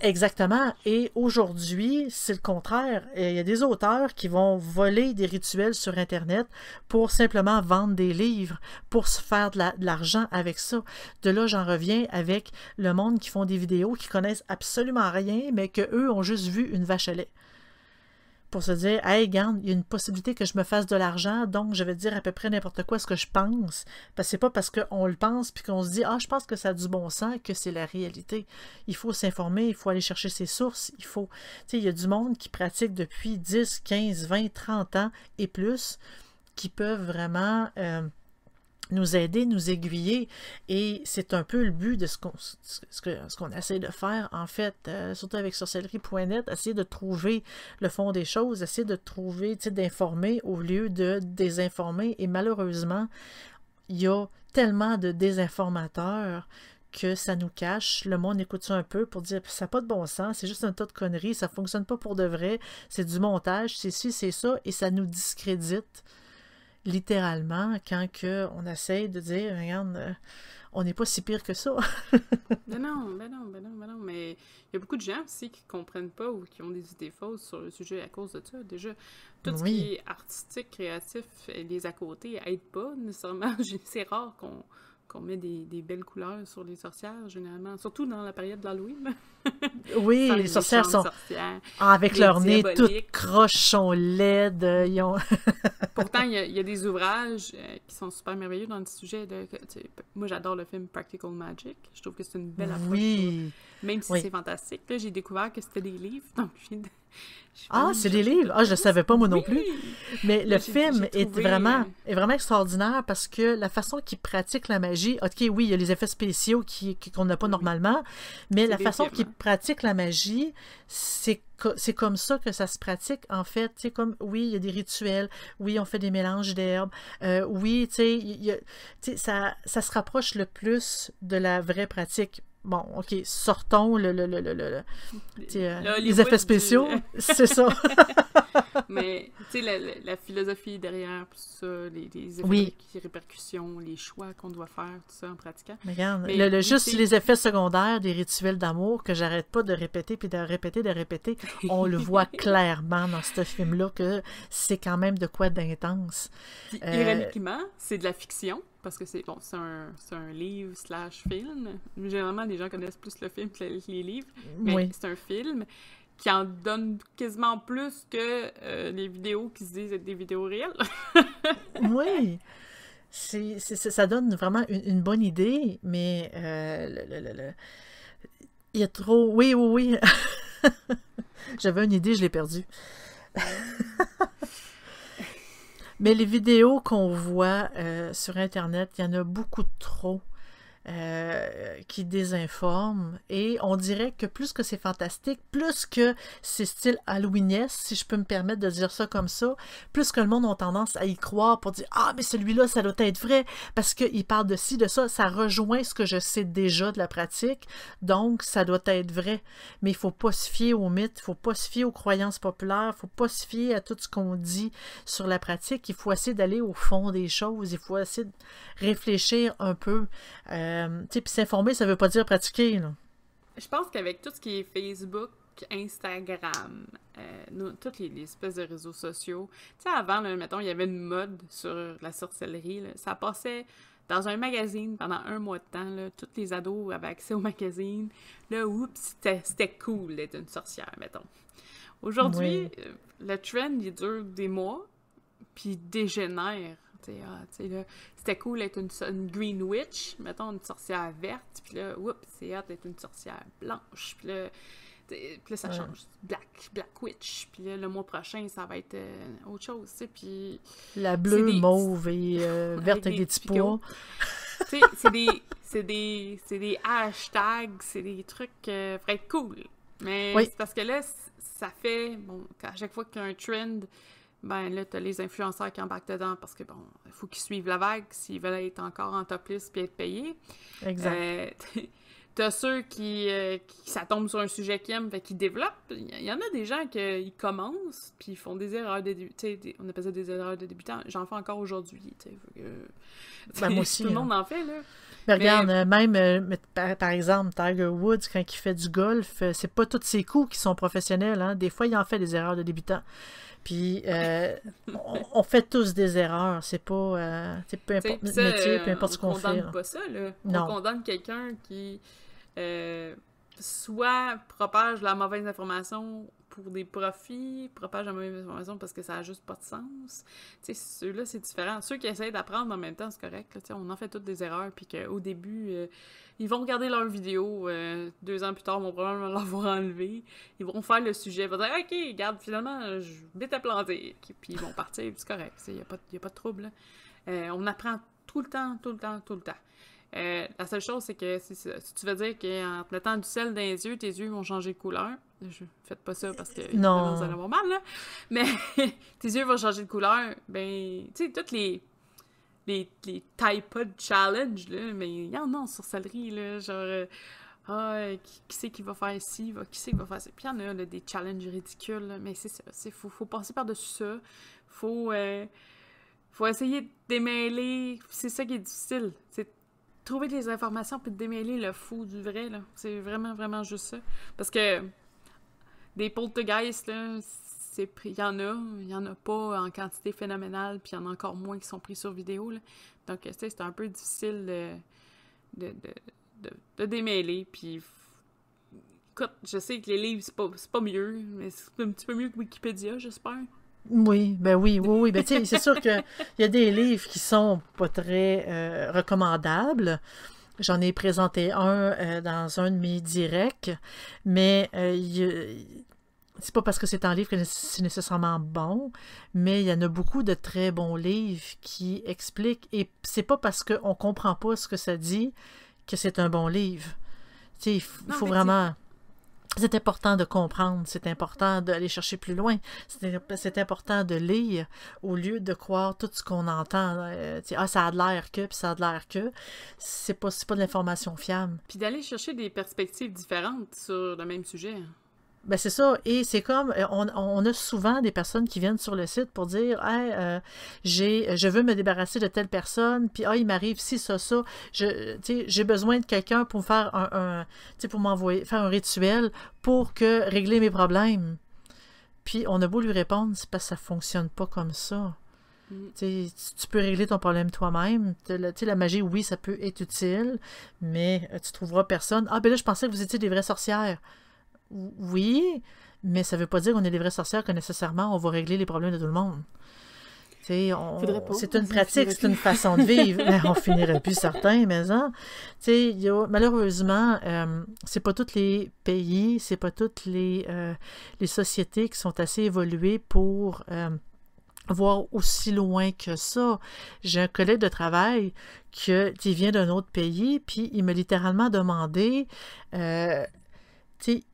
exactement, et aujourd'hui, c'est le contraire. Il y a des auteurs qui vont voler des rituels sur Internet pour simplement vendre des livres, pour se faire de l'argent avec ça. De là, j'en reviens avec le monde qui font des vidéos, qui connaissent absolument rien, mais qu'eux ont juste vu une vache à lait. Pour se dire, hey, regarde, il y a une possibilité que je me fasse de l'argent, donc je vais dire à peu près n'importe quoi ce que je pense. Parce que c'est pas parce qu'on le pense puis qu'on se dit, ah, je pense que ça a du bon sens que c'est la réalité. Il faut s'informer, il faut aller chercher ses sources, il faut. Tu sais, il y a du monde qui pratique depuis 10, 15, 20, 30 ans et plus qui peuvent vraiment nous aider, nous aiguiller, et c'est un peu le but de ce qu'on essaie de faire, en fait, surtout avec sorcellerie.net, essayer de trouver le fond des choses, essayer de trouver, d'informer au lieu de désinformer, et malheureusement, il y a tellement de désinformateurs que ça nous cache, le monde écoute ça un peu pour dire ça n'a pas de bon sens, c'est juste un tas de conneries, ça fonctionne pas pour de vrai, c'est du montage, c'est ci, c'est ça, et ça nous discrédite littéralement, quand on essaie de dire, regarde, on n'est pas si pire que ça. Ben non, mais il y a beaucoup de gens aussi qui comprennent pas ou qui ont des idées fausses sur le sujet à cause de ça. Déjà, tout ce qui est artistique, créatif, les à côté aident pas nécessairement. C'est rare qu'on met des belles couleurs sur les sorcières, généralement. Surtout dans la période de l'Halloween. Oui, les sorcières sont... avec leur nez tout croche, sont laides. Ils ont... Pourtant, il y a des ouvrages qui sont super merveilleux dans le sujet. Moi, j'adore le film Practical Magic. Je trouve que c'est une belle approche. Oui. Même si c'est fantastique. Là, j'ai découvert que c'était des livres. Donc, c'est des livres? Ah, je ne savais pas, moi non plus. Mais le film est vraiment extraordinaire parce que la façon qu'il pratique la magie, OK, oui, il y a les effets spéciaux qu'on n'a pas normalement, mais la façon qu'il pratique la magie, c'est comme ça que ça se pratique, en fait. Tu sais, comme, oui, il y a des rituels, oui, on fait des mélanges d'herbes, oui, tu sais, ça se rapproche le plus de la vraie pratique. Bon, OK, sortons les effets spéciaux, c'est ça. Mais, tu sais, la philosophie derrière, tout ça, les effets, les répercussions, les choix qu'on doit faire, tout ça en pratiquant. Regarde, juste les effets secondaires des rituels d'amour que j'arrête pas de répéter, puis de répéter, on le voit clairement dans ce film-là que c'est quand même de quoi d'intense. Puis, ironiquement, c'est de la fiction. Parce que c'est un livre/film. Généralement, les gens connaissent plus le film que les livres. Mais c'est un film qui en donne quasiment plus que les vidéos qui se disent être des vidéos réelles. Oui! Ça donne vraiment une bonne idée, mais il y a trop... Oui. J'avais une idée, je l'ai perdue. Mais les vidéos qu'on voit sur Internet, il y en a beaucoup trop qui désinforment. Et on dirait que plus que c'est fantastique, plus que c'est style Halloweenesque, si je peux me permettre de dire ça comme ça, plus que le monde a tendance à y croire pour dire « Ah, mais celui-là, ça doit être vrai, parce qu'il parle de ci, de ça, ça rejoint ce que je sais déjà de la pratique, donc ça doit être vrai. » Mais il ne faut pas se fier aux mythes, il ne faut pas se fier aux croyances populaires, il ne faut pas se fier à tout ce qu'on dit sur la pratique, il faut essayer d'aller au fond des choses, il faut essayer de réfléchir un peu. Puis s'informer, ça veut pas dire pratiquer. Là. Je pense qu'avec tout ce qui est Facebook, Instagram, toutes les espèces de réseaux sociaux, tu sais, avant, là, mettons, il y avait une mode sur la sorcellerie, là, ça passait dans un magazine pendant un mois de temps, là, tous les ados avaient accès au magazine, là, oups, c'était cool d'être une sorcière, mettons. Aujourd'hui, le trend, il dure des mois, puis dégénère. Là, c'était cool d'être une green witch, mettons une sorcière verte, puis là, oups, c'est hot d'être une sorcière blanche, puis là ça change, black witch, puis là, le mois prochain, ça va être autre chose, tu sais, puis... La bleue, mauve et verte avec des petits pois. Tu sais, c'est des hashtags, c'est des trucs pour être cool, mais c'est parce que là, ça fait, bon, à chaque fois qu'il y a un trend, ben là, t'as les influenceurs qui embarquent dedans parce que, bon, il faut qu'ils suivent la vague s'ils veulent être encore en top list puis être payés. Exact. T'as ceux qui ça tombe sur un sujet qu'ils aiment, fait qu'ils développent. Il y en a des gens qui commencent puis ils font des erreurs de débutants. On appelle ça des erreurs de débutants. J'en fais encore aujourd'hui, moi aussi. Tout le monde en fait, là. Mais regarde, même, par exemple, Tiger Woods, quand il fait du golf, c'est pas tous ses coups qui sont professionnels. Hein? Des fois, il en fait des erreurs de débutants. Puis, on fait tous des erreurs. C'est pas... peu importe notre métier, peu importe ce qu'on fait. On condamne pas ça, là. Non. On condamne quelqu'un qui soit propage la mauvaise information pour des profits, propage la mauvaise information parce que ça a juste pas de sens. Tu sais, ceux-là, c'est différent. Ceux qui essayent d'apprendre en même temps, c'est correct. Là, on en fait toutes des erreurs, puis qu'au début... ils vont regarder leur vidéo, 2 ans plus tard, vont probablement l'avoir enlevé. Ils vont faire le sujet, ils vont dire « Ok, regarde, finalement, je vais te planter. » Puis ils vont partir, c'est correct, il n'y a pas de trouble. On apprend tout le temps. La seule chose, c'est que si tu veux dire qu'en te mettant du sel dans les yeux, tes yeux vont changer de couleur. Faites pas ça parce que non. Vous allez avoir mal, là. Mais tes yeux vont changer de couleur. Ben, tu sais, toutes les Tide Challenge, là, mais il y en a en sorcellerie, là, genre, qui c'est qui va faire ci, qui c'est qui va faire ça. Puis il y en a, là, des challenges ridicules, là, mais c'est ça, faut passer par-dessus ça, faut essayer de démêler, c'est ça qui est difficile, c'est trouver des informations puis de démêler le faux du vrai, là, c'est vraiment, vraiment juste ça. Parce que des poltergeists, là, il y en a pas en quantité phénoménale, puis il y en a encore moins qui sont pris sur vidéo, là. Donc, tu sais, c'est un peu difficile de démêler, puis écoute, je sais que les livres, c'est pas mieux, mais c'est un petit peu mieux que Wikipédia, j'espère. Oui, ben oui. Ben, tu sais, c'est sûr qu'il y a des livres qui sont pas très recommandables. J'en ai présenté un dans un de mes directs, mais c'est pas parce que c'est un livre que c'est nécessairement bon, mais il y en a beaucoup de très bons livres qui expliquent, et c'est pas parce qu'on comprend pas ce que ça dit que c'est un bon livre. Tu sais, il faut vraiment... C'est important de comprendre, c'est important d'aller chercher plus loin, c'est important de lire au lieu de croire tout ce qu'on entend. Ça a de l'air que, puis ça a de l'air que. C'est pas de l'information fiable. Puis d'aller chercher des perspectives différentes sur le même sujet. Ben c'est ça, et c'est comme, on a souvent des personnes qui viennent sur le site pour dire « Hey, je veux me débarrasser de telle personne, puis il m'arrive ci, ça, j'ai besoin de quelqu'un pour me faire pour m'envoyer, faire un rituel pour régler mes problèmes. » Puis on a beau lui répondre, c'est parce que ça fonctionne pas comme ça. Tu peux régler ton problème toi-même. La magie, oui, ça peut être utile, mais tu trouveras personne. « Ah, ben là, je pensais que vous étiez des vraies sorcières. » Oui, mais ça veut pas dire qu'on est des vraies sorcières que nécessairement on va régler les problèmes de tout le monde. C'est une pratique, c'est une façon de vivre. Mais on finirait plus certain, mais malheureusement, c'est pas tous les pays, c'est pas toutes les sociétés qui sont assez évoluées pour voir aussi loin que ça. J'ai un collègue de travail qui vient d'un autre pays, puis il m'a littéralement demandé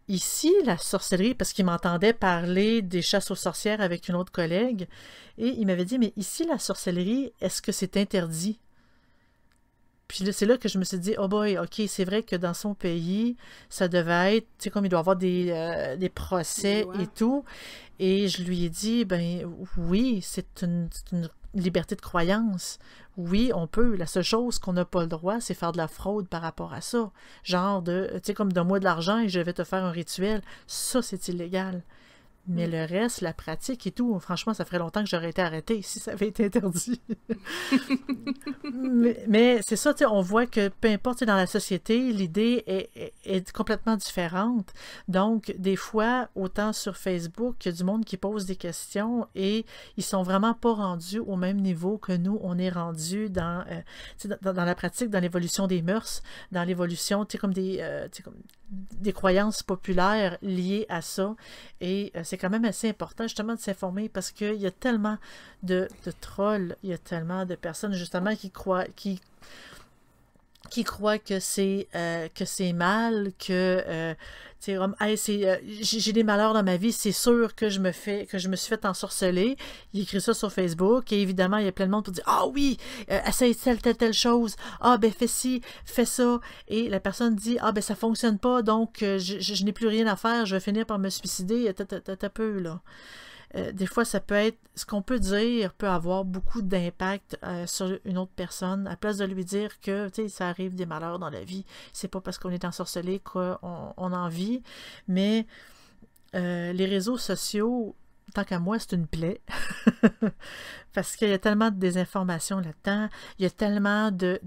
ici, la sorcellerie, parce qu'il m'entendait parler des chasses aux sorcières avec une autre collègue, et il m'avait dit, mais ici, la sorcellerie, est-ce que c'est interdit? Puis c'est là que je me suis dit, oh boy, ok, c'est vrai que dans son pays, ça devait être, comme il doit y avoir des procès et tout, et je lui ai dit, ben oui, c'est une liberté de croyance. Oui, on peut. La seule chose qu'on n'a pas le droit, c'est faire de la fraude par rapport à ça. Genre comme donne-moi de l'argent et je vais te faire un rituel. Ça, c'est illégal. Mais le reste, la pratique et tout, franchement, ça ferait longtemps que j'aurais été arrêtée si ça avait été interdit. mais c'est ça, on voit que peu importe, dans la société, l'idée est complètement différente. Donc, des fois, autant sur Facebook, il y a du monde qui pose des questions et ils sont vraiment pas rendus au même niveau que nous, on est rendus dans la pratique, dans l'évolution des mœurs, dans l'évolution, comme des croyances populaires liées à ça. Et c'est quand même assez important justement de s'informer parce qu'il y a tellement de trolls, il y a tellement de personnes justement qui croient que c'est mal, que j'ai des malheurs dans ma vie, c'est sûr que je me suis fait ensorceler. Il écrit ça sur Facebook et évidemment il y a plein de monde pour dire ah oui, essaye telle chose, ah ben fais ci, fais ça, et la personne dit ah ben ça fonctionne pas, donc je n'ai plus rien à faire, je vais finir par me suicider. T'as peu là. Des fois, ça peut être, ce qu'on peut dire peut avoir beaucoup d'impact sur une autre personne, à place de lui dire que, ça arrive des malheurs dans la vie. C'est pas parce qu'on est ensorcelé qu'on en vit, mais les réseaux sociaux, tant qu'à moi, c'est une plaie. Parce qu'il y a tellement de désinformation là-dedans, il y a tellement de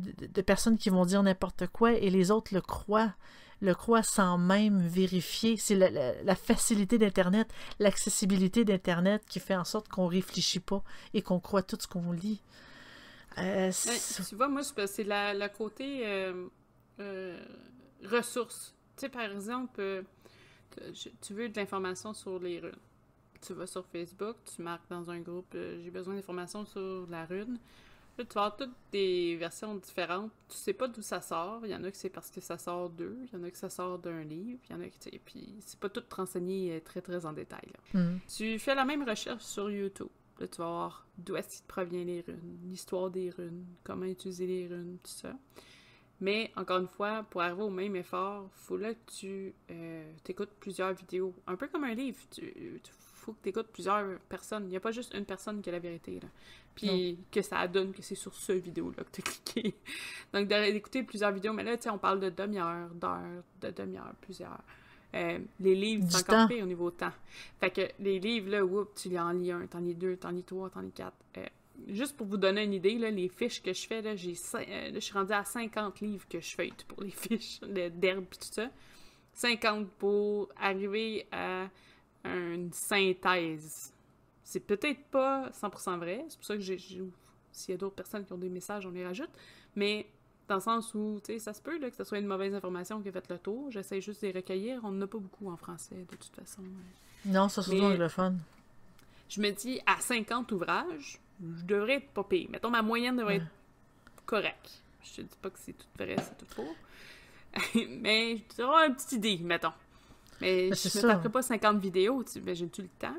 personnes qui vont dire n'importe quoi et les autres le croient sans même vérifier. C'est la facilité d'Internet, l'accessibilité d'Internet qui fait en sorte qu'on ne réfléchit pas et qu'on croit tout ce qu'on lit. Tu vois, moi, c'est le côté ressources. Tu sais, par exemple, tu veux de l'information sur les runes. Tu vas sur Facebook, tu marques dans un groupe j'ai besoin d'informations sur la rune. Là, tu vas avoir toutes des versions différentes. Tu sais pas d'où ça sort. Il y en a que c'est parce que ça sort d'eux. Il y en a que ça sort d'un livre. Il y en a que, puis c'est pas tout renseigné très, très en détail. Tu fais la même recherche sur YouTube. Là, tu vas voir d'où est-ce que provient les runes, l'histoire des runes, comment utiliser les runes, tout ça. Mais, encore une fois, pour arriver au même effort, il faut là que tu écoutes plusieurs vidéos. Un peu comme un livre. Faut que tu écoutes plusieurs personnes. Il n'y a pas juste une personne qui a la vérité, là. Puis que ça donne que c'est sur ce vidéo-là que tu as cliqué. Donc, d'écouter plusieurs vidéos. Mais là, tu sais, on parle de demi-heure, d'heures, de demi-heure, plusieurs. Les livres, Du c'est encore temps. pire au niveau temps. Fait que les livres, là, tu en lis un, t'en lis deux, t'en lis trois, t'en lis quatre. Juste pour vous donner une idée, là, les fiches que je fais, là, là, je suis rendue à 50 livres que je feuille pour les fiches d'herbe et tout ça. 50 pour arriver à une synthèse. C'est peut-être pas 100% vrai, c'est pour ça que s'il y a d'autres personnes qui ont des messages, on les rajoute, mais dans le sens où, tu sais, ça se peut là, que ce soit une mauvaise information qui a fait le tour, j'essaie juste de les recueillir, on n'en a pas beaucoup en français, de toute façon. Non, ça, c'est toujours anglophone. Je me dis, à 50 ouvrages, je devrais être pas pire. Mettons, ma moyenne devrait être correcte. Je te dis pas que c'est tout vrai, c'est tout faux. Mais je te dirais une petite idée, mettons. Mais je me taperai pas 50 vidéos, j'ai-tu le temps?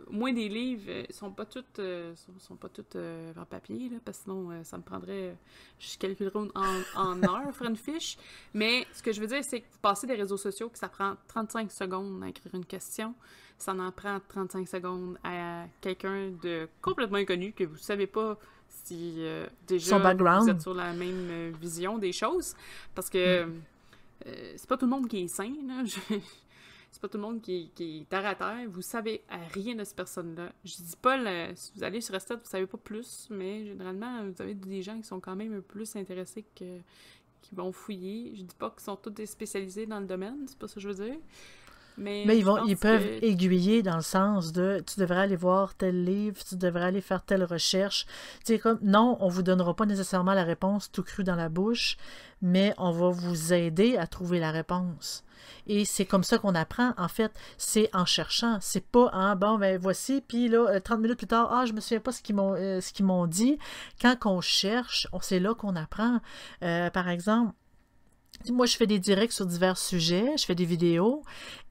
Moi, des livres, sont pas toutes en papier, là, parce que sinon, ça me prendrait... je calculerais en heures, faire une fiche. Mais ce que je veux dire, c'est que vous passez des réseaux sociaux, que ça prend 35 secondes à écrire une question. Ça en prend 35 secondes à quelqu'un de complètement inconnu, que vous savez pas si déjà son background. Vous êtes sur la même vision des choses. Parce que... c'est pas tout le monde qui est sain, là. C'est pas tout le monde qui est terre à terre. Vous savez rien de cette personne-là. Je dis pas, si vous allez sur Restet, vous savez pas plus, mais généralement, vous avez des gens qui sont quand même un peu plus intéressés qui vont fouiller. Je dis pas qu'ils sont tous spécialisés dans le domaine, c'est pas ça que je veux dire. Mais ils peuvent aiguiller dans le sens de tu devrais aller voir tel livre, tu devrais aller faire telle recherche. Tu sais, comme non, on vous donnera pas nécessairement la réponse tout cru dans la bouche, mais on va vous aider à trouver la réponse. Et c'est comme ça qu'on apprend, en fait, c'est en cherchant. C'est pas en bon, ben voici, puis là, 30 minutes plus tard, je me souviens pas ce qu'ils m'ont dit. Quand on cherche, c'est là qu'on apprend. Par exemple, moi, je fais des directs sur divers sujets, je fais des vidéos,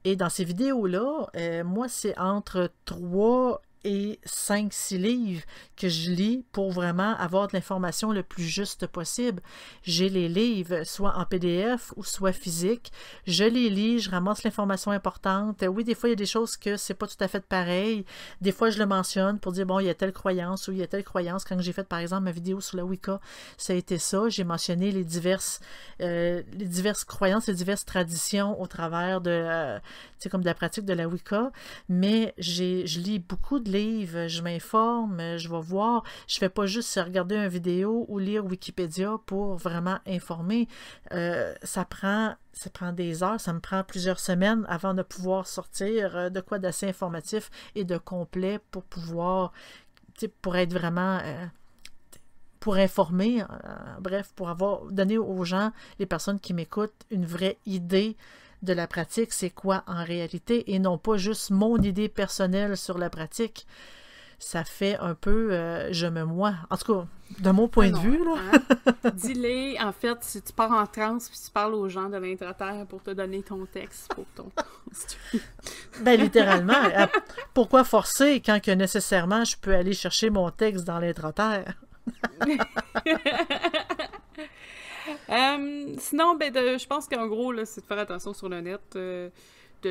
et dans ces vidéos-là, moi, c'est entre 3 et 5-6 livres que je lis pour vraiment avoir de l'information le plus juste possible. J'ai les livres soit en PDF ou soit physique. Je les lis, je ramasse l'information importante. Oui, des fois, il y a des choses que c'est pas tout à fait pareil. Des fois, je le mentionne pour dire, bon, il y a telle croyance ou il y a telle croyance. Quand j'ai fait, par exemple, ma vidéo sur la Wicca, ça a été ça. J'ai mentionné les diverses croyances, les diverses traditions au travers de comme de la pratique de la Wicca. Mais je lis beaucoup de livres, je m'informe, je vais voir. Je fais pas juste regarder une vidéo ou lire Wikipédia pour vraiment informer. Ça prend des heures, ça me prend plusieurs semaines avant de pouvoir sortir de quoi d'assez informatif et de complet pour pouvoir, pour être vraiment... pour informer, bref, pour donner aux gens, les personnes qui m'écoutent, une vraie idée de la pratique, c'est quoi en réalité, et non pas juste mon idée personnelle sur la pratique. Ça fait un peu je me moi. En tout cas, de mon point de vue, là. Hein? Dis-les, en fait, si tu pars en transe puis tu parles aux gens de l'intra-terre pour te donner ton texte pour ton ben, littéralement. Pourquoi forcer quand que nécessairement je peux aller chercher mon texte dans l'intra-terre? Sinon, je pense qu'en gros, là, c'est de faire attention sur le net, de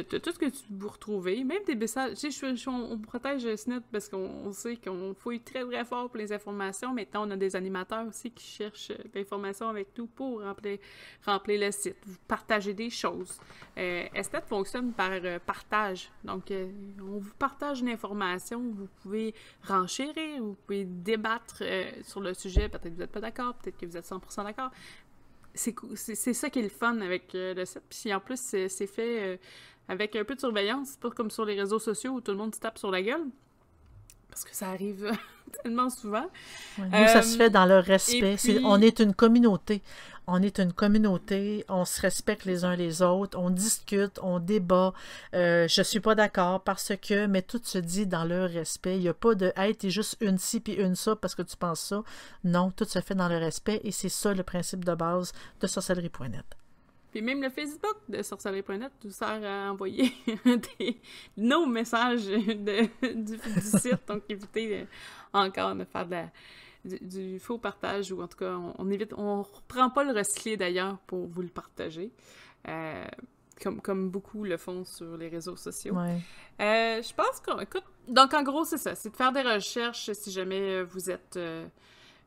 tout ce que vous retrouvez, même des messages. Tu sais, on protège ce net parce qu'on sait qu'on fouille très très fort pour les informations. Maintenant, on a des animateurs aussi qui cherchent l'information avec nous pour remplir le site. Vous partagez des choses. Estet fonctionne par partage. Donc, on vous partage une information, vous pouvez renchérir, vous pouvez débattre sur le sujet. Peut-être que vous n'êtes pas d'accord, peut-être que vous êtes 100% d'accord. C'est ça qui est le fun avec le site. Puis en plus, c'est fait avec un peu de surveillance. C'est pas comme sur les réseaux sociaux où tout le monde se tape sur la gueule. Parce que ça arrive tellement souvent. Ouais, nous, ça se fait dans le respect. Puis... On est une communauté. On est une communauté, on se respecte les uns les autres, on discute, on débat. Je suis pas d'accord parce que, mais tout se dit dans le respect. Il n'y a pas de « Hey, t'es juste une ci puis une ça parce que tu penses ça ». Non, tout se fait dans le respect et c'est ça le principe de base de sorcellerie.net. Puis même le Facebook de sorcellerie.net nous sert à envoyer nos messages du site. Donc évitez encore de faire du faux partage, ou en tout cas, on évite, on reprend pas le recycler d'ailleurs pour vous le partager, comme beaucoup le font sur les réseaux sociaux. Ouais. Je pense écoute, donc en gros, c'est ça, c'est de faire des recherches si jamais vous êtes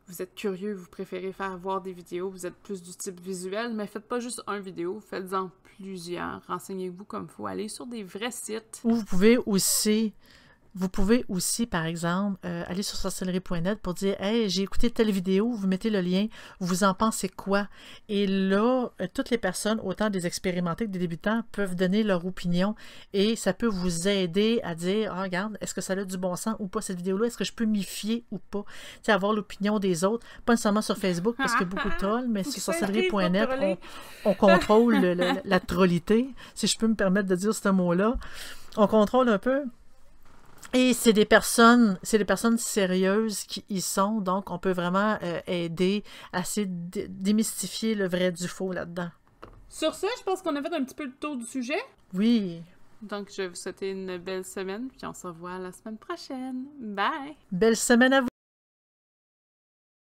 vous êtes curieux, vous préférez faire voir des vidéos, vous êtes plus du type visuel, mais faites pas juste un vidéo, faites-en plusieurs. Renseignez-vous comme il faut. Allez sur des vrais sites. Ou vous pouvez aussi, par exemple, aller sur sorcellerie.net pour dire « Hey, j'ai écouté telle vidéo, vous mettez le lien, vous en pensez quoi? » Et là, toutes les personnes, autant des expérimentés que des débutants, peuvent donner leur opinion et ça peut vous aider à dire « Ah, regarde, est-ce que ça a du bon sens ou pas cette vidéo-là? Est-ce que je peux m'y fier ou pas? » Tu sais, avoir l'opinion des autres, pas nécessairement sur Facebook parce qu'il y a beaucoup de trolls, mais sur sorcellerie.net, on contrôle la trollité, si je peux me permettre de dire ce mot-là. On contrôle un peu. Et c'est des personnes sérieuses qui y sont, donc on peut vraiment aider à essayer de démystifier le vrai du faux là-dedans. Sur ce, je pense qu'on a fait un petit peu le tour du sujet. Oui. Donc, je vais vous souhaiter une belle semaine, puis on se revoit la semaine prochaine. Bye! Belle semaine à vous!